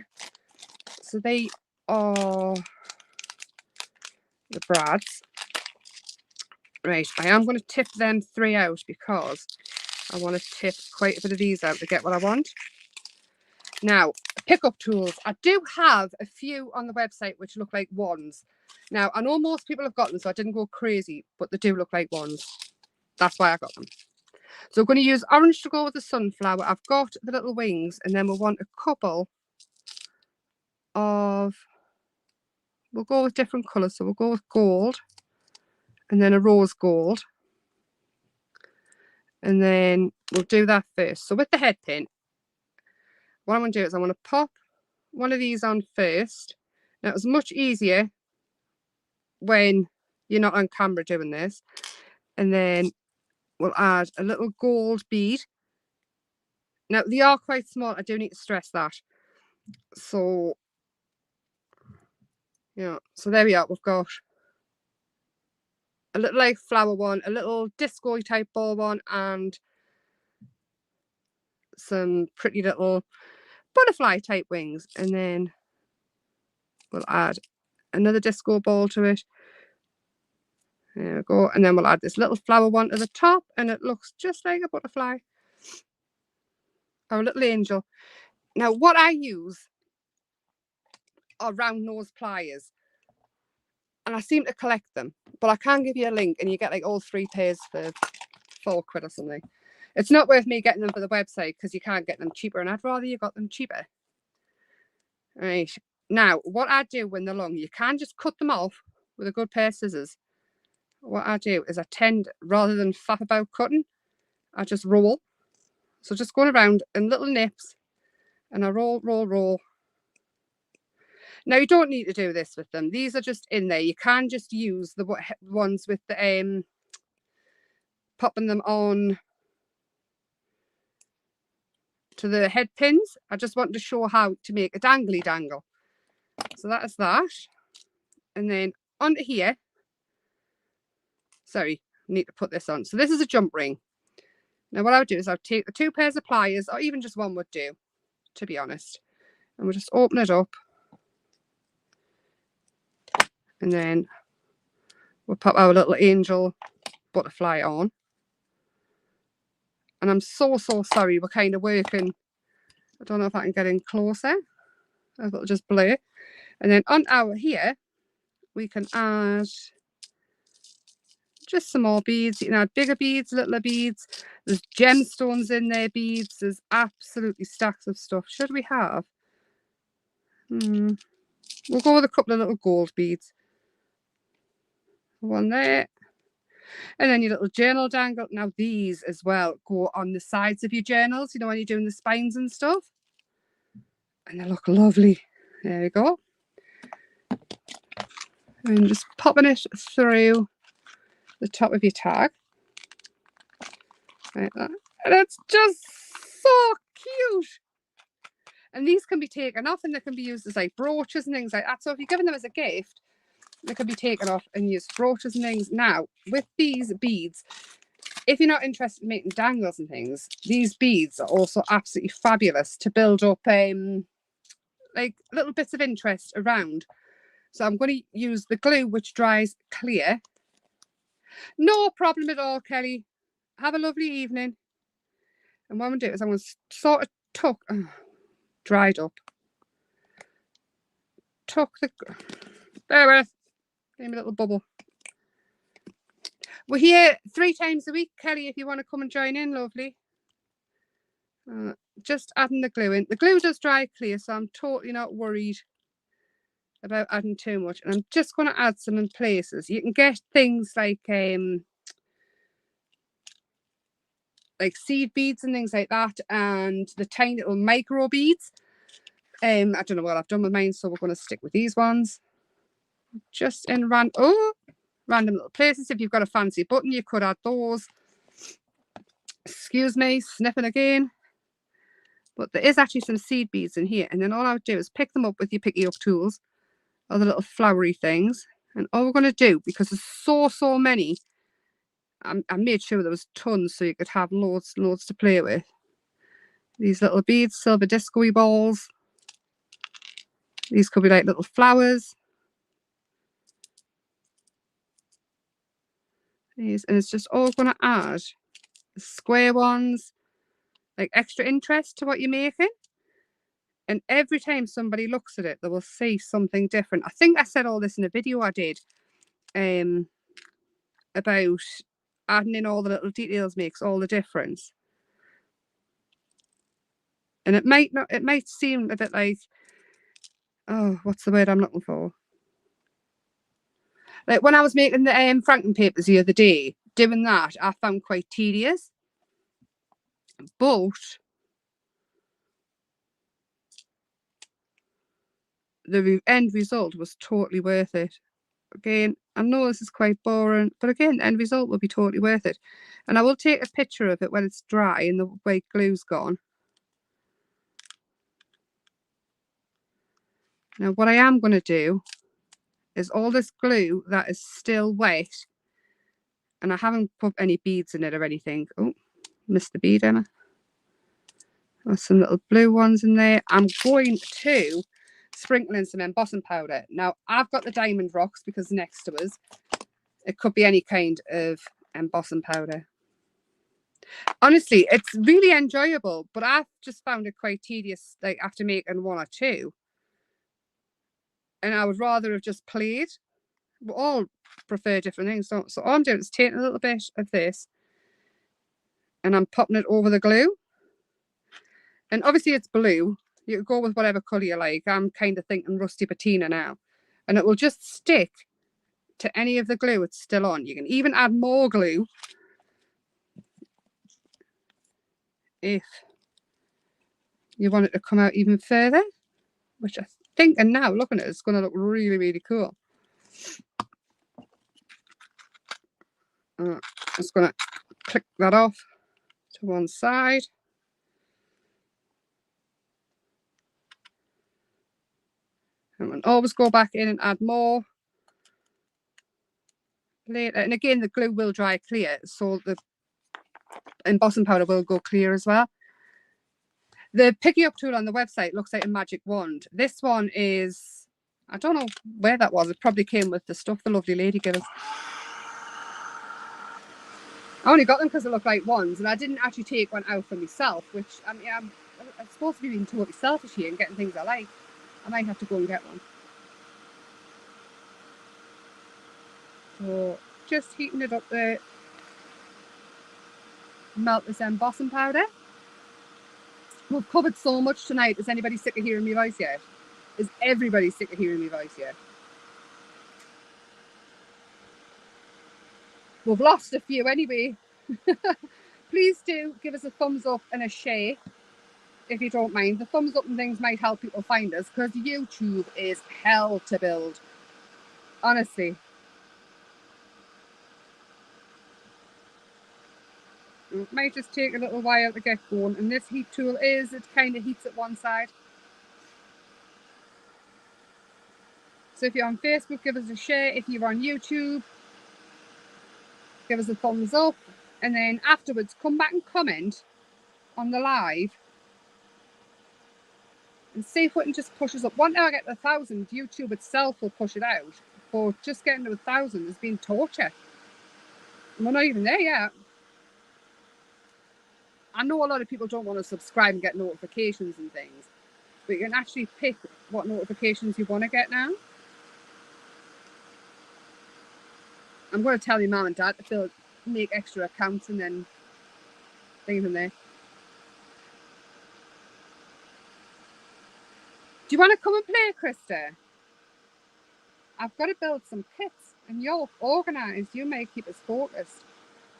So they are the brads. Right, I am going to tip them 3 out because I want to tip quite a bit of these out to get what I want. Now, pickup tools. I do have a few on the website which look like wands. Now, I know most people have got them, so I didn't go crazy, but they do look like wands. That's why I got them. So I'm going to use orange to go with the sunflower. I've got the little wings, and then we'll want a couple of, we'll go with different colours. So we'll go with gold, and then a rose gold. And then we'll do that first. So with the head pin, what I'm going to do is I'm going to pop one of these on first. Now it's much easier when you're not on camera doing this. And then we'll add a little gold bead. Now they are quite small, I do need to stress that. So, yeah, so there we are. We've got a little like flower one, a little disco type ball one, and some pretty little butterfly type wings. And then we'll add another disco ball to it. There we go. And then we'll add this little flower one to the top, and it looks just like a butterfly or a little angel. Now what I use are round nose pliers, and I seem to collect them, but I can give you a link and you get like all 3 pairs for £4 or something. It's not worth me getting them for the website because you can't get them cheaper, and I'd rather you got them cheaper. Right, now what I do when they're long, you can just cut them off with a good pair of scissors. What I do is I tend, rather than faff about cutting, I just roll. So just going around in little nips, and I roll, roll, roll. Now you don't need to do this with them. These are just in there. You can just use the ones with the popping them on to the head pins. I just want to show how to make a dangly dangle. So that is that. And then onto here. Sorry, I need to put this on. So this is a jump ring. Now what I would do is I would take the 2 pairs of pliers, or even just one would do, to be honest. And we'll just open it up. And then we'll pop our little angel butterfly on. And I'm so sorry, we're kind of working. I don't know if I can get in closer. It'll just blur. And then on our here, we can add just some more beads. You can add bigger beads, littler beads. There's gemstones in there, beads. There's absolutely stacks of stuff. Should we have? We'll go with a couple of little gold beads. One there. And then your little journal dangle. Now these as well go on the sides of your journals, you know, when you're doing the spines and stuff. And they look lovely. There we go. And just popping it through the top of your tag. Like that. And it's just so cute. And these can be taken off and they can be used as like brooches and things like that. So if you're giving them as a gift, they can be taken off and used brooches and things. Now, with these beads, if you're not interested in making dangles and things, these beads are also absolutely fabulous to build up like little bits of interest around. So I'm going to use the glue, which dries clear. No problem at all, Kelly. Have a lovely evening. And what I'm going to do is I'm going to sort of tuck, dried up. Tuck the, there we are. Give me a little bubble. We're here 3 times a week, Kelly, if you want to come and join in, lovely. Just adding the glue in. The glue does dry clear, so I'm totally not worried about adding too much. And I'm just going to add some in places. You can get things like seed beads and things like that, and the tiny little micro beads. I don't know what I've done with mine, so we're going to stick with these ones. Just in random little places. If you've got a fancy button, you could add those. Excuse me, sniffing again. But there is actually some seed beads in here. And then all I would do is pick them up with your picky up tools, or the little flowery things. And all we're going to do, because there's so many, I made sure there was tons so you could have loads and loads to play with. These little beads, silver disco-y balls. These could be like little flowers. These, and it's just all going to add square ones, like extra interest to what you're making. And every time somebody looks at it, they will see something different. I think I said all this in a video I did about adding in all the little details makes all the difference. And it might seem a bit like, oh, what's the word I'm looking for? Like when I was making the Franken papers the other day, doing that I found quite tedious. but the end result was totally worth it. Again, I know this is quite boring, but again, the end result will be totally worth it. And I will take a picture of it when it's dry and the white glue's gone. Now, what I am going to do is all this glue that is still wet, and I haven't put any beads in it or anything. Oh, missed the bead, Emma. There's some little blue ones in there. I'm going to sprinkle in some embossing powder. Now, I've got the diamond rocks because next to us. It could be any kind of embossing powder. Honestly, it's really enjoyable, but I've just found it quite tedious, like after making one or two. And I would rather have just played. We all prefer different things, don't we? So all I'm doing is taking a little bit of this and I'm popping it over the glue. And obviously it's blue. You can go with whatever colour you like. I'm kind of thinking rusty patina now. And it will just stick to any of the glue it's still on. You can even add more glue if you want it to come out even further, which I think, and now looking at it, it's going to look really, really cool. I'm just going to click that off to one side. And we'll always go back in and add more later. And again, the glue will dry clear, so the embossing powder will go clear as well. The picking up tool on the website looks like a magic wand. This one is, I don't know where that was. It probably came with the stuff the lovely lady gave us. I only got them because they look like wands, and I didn't actually take one out for myself, which I mean, I'm supposed to be being totally selfish here and getting things I like. I might have to go and get one. So just heating it up there. Melt this embossing powder. We've covered so much tonight. Is anybody sick of hearing my voice yet? Is everybody sick of hearing my voice yet? We've lost a few anyway. Please do give us a thumbs up and a share if you don't mind. The thumbs up and things might help people find us because YouTube is hell to build. Honestly. It might just take a little while to get going. And this heat tool it kind of heats at one side. So if you're on Facebook, give us a share. If you're on YouTube, give us a thumbs up. And then afterwards, come back and comment on the live and see if we can just push us up. Once I get to 1,000, YouTube itself will push it out. But just getting to 1,000 has been torture. And we're not even there yet. I know a lot of people don't want to subscribe and get notifications and things, but you can actually pick what notifications you want to get now. I'm going to tell your mum and dad to make extra accounts and then leave them there. Do you want to come and play, Krista? I've got to build some kits and you're organised. You may keep us focused.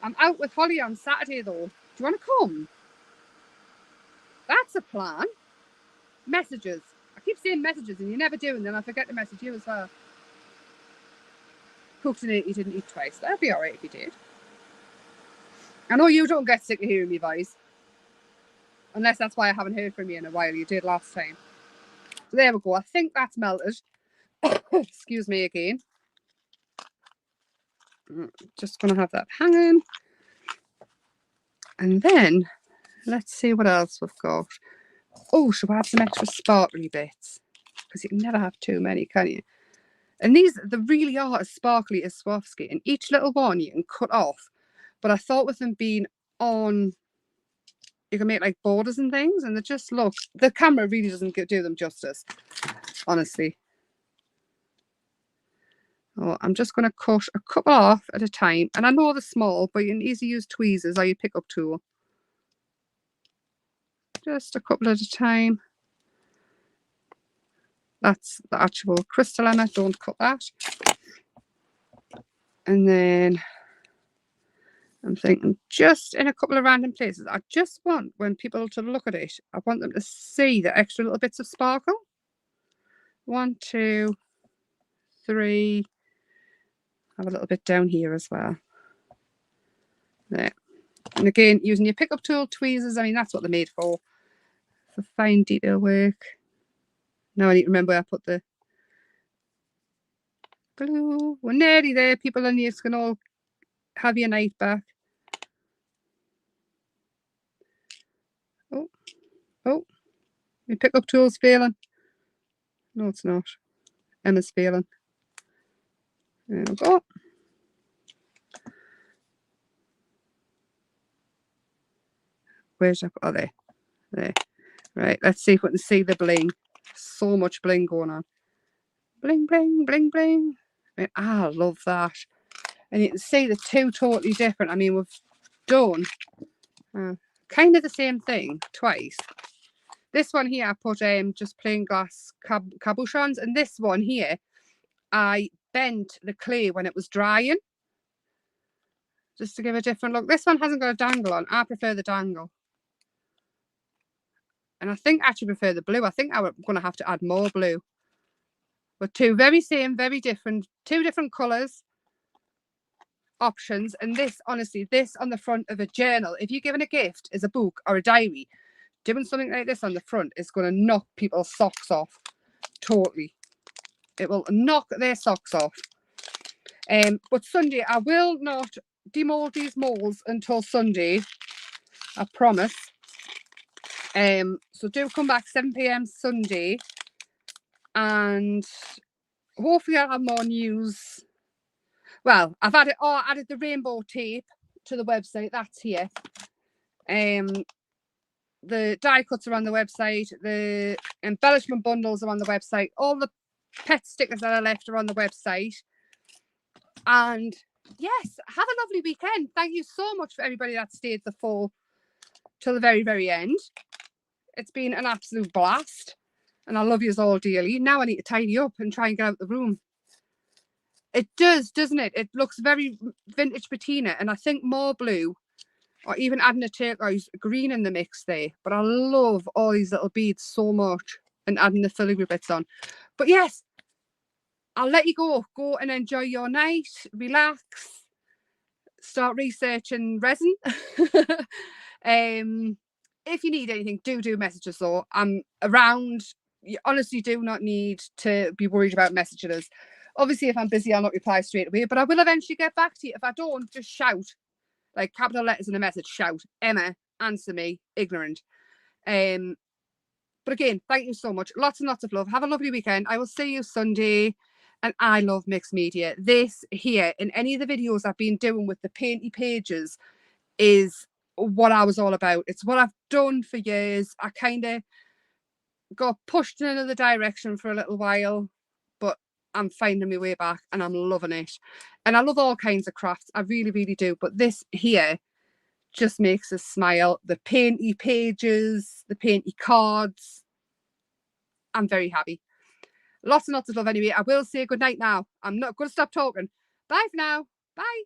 I'm out with Holly on Saturday though. Do you want to come? That's a plan. Messages. I keep saying messages and you never do, and then I forget to message you as well. Cooked and ate, you didn't eat twice. That'd be alright if you did. I know you don't get sick of hearing me voice. Unless that's why I haven't heard from you in a while. You did last time. So there we go. I think that's melted. Excuse me again. Just going to have that hanging. And then, let's see what else we've got. Oh, should we have some extra sparkly bits? Because you can never have too many, can you? And these, they really are as sparkly as Swarovski. And each little one you can cut off. But I thought with them being on, you can make like borders and things. And they just look, the camera really doesn't do them justice, honestly. Oh, I'm just going to cut a couple off at a time. And I know they're small, but you can easily use tweezers or your pickup tool. Just a couple at a time. That's the actual crystal, Emma. Don't cut that. And then I'm thinking just in a couple of random places. I just want, when people to look at it, I want them to see the extra little bits of sparkle. 1, 2, 3. Have a little bit down here as well. There. And again, using your pickup tool, tweezers, I mean, that's what they're made for fine detail work. Now I need to remember where I put the glue. We're nearly there. People on you can all have your night back. Oh, my pickup tool's failing. No, it's not. Emma's failing. There we go. Where's that? Oh, there. There. Right, let's see if we can see the bling. So much bling going on. Bling, bling, bling, bling. I love that. And you can see the two totally different. I mean, we've done kind of the same thing twice. This one here, I put just plain glass cabochons. And this one here, I bent the clay when it was drying. Just to give a different look. This one hasn't got a dangle on. I prefer the dangle. And I think I actually prefer the blue. I think I'm going to have to add more blue. But two very same, very different, two different colours, options. And this, honestly, this on the front of a journal, if you're given a gift as a book or a diary, doing something like this on the front is going to knock people's socks off. Totally. It will knock their socks off. But Sunday, I will not demold these molds until Sunday. I promise. So do come back 7 p.m. Sunday, and hopefully I'll have more news. Well, I've added the rainbow tape to the website. That's here. The die cuts are on the website. The embellishment bundles are on the website. All the pet stickers that are left are on the website. And yes, have a lovely weekend. Thank you so much for everybody that stayed the full till the very, very end. It's been an absolute blast. And I love you all dearly. Now I need to tidy up and try and get out the room. It does, doesn't it? It looks very vintage patina. And I think more blue, or even adding a turquoise green in the mix there. But I love all these little beads so much, and adding the filigree bits on. But yes, I'll let you go. Go and enjoy your night. Relax. Start researching resin. If you need anything, do message us though. I'm around. You honestly do not need to be worried about messaging us. Obviously, if I'm busy, I'll not reply straight away, but I will eventually get back to you. If I don't, just shout. Like capital letters in a message, shout. Emma, answer me, ignorant. But again, thank you so much. Lots and lots of love. Have a lovely weekend. I will see you Sunday. And I love mixed media. This here, in any of the videos I've been doing with the painty pages, is what I was all about. It's what I've done for years. I kind of got pushed in another direction for a little while, but I'm finding my way back and I'm loving it. And I love all kinds of crafts. I really, really do. But this here just makes us smile. The painty pages, the painty cards. I'm very happy. Lots and lots of love anyway. I will say good night now. I'm not going to stop talking. Bye for now. Bye.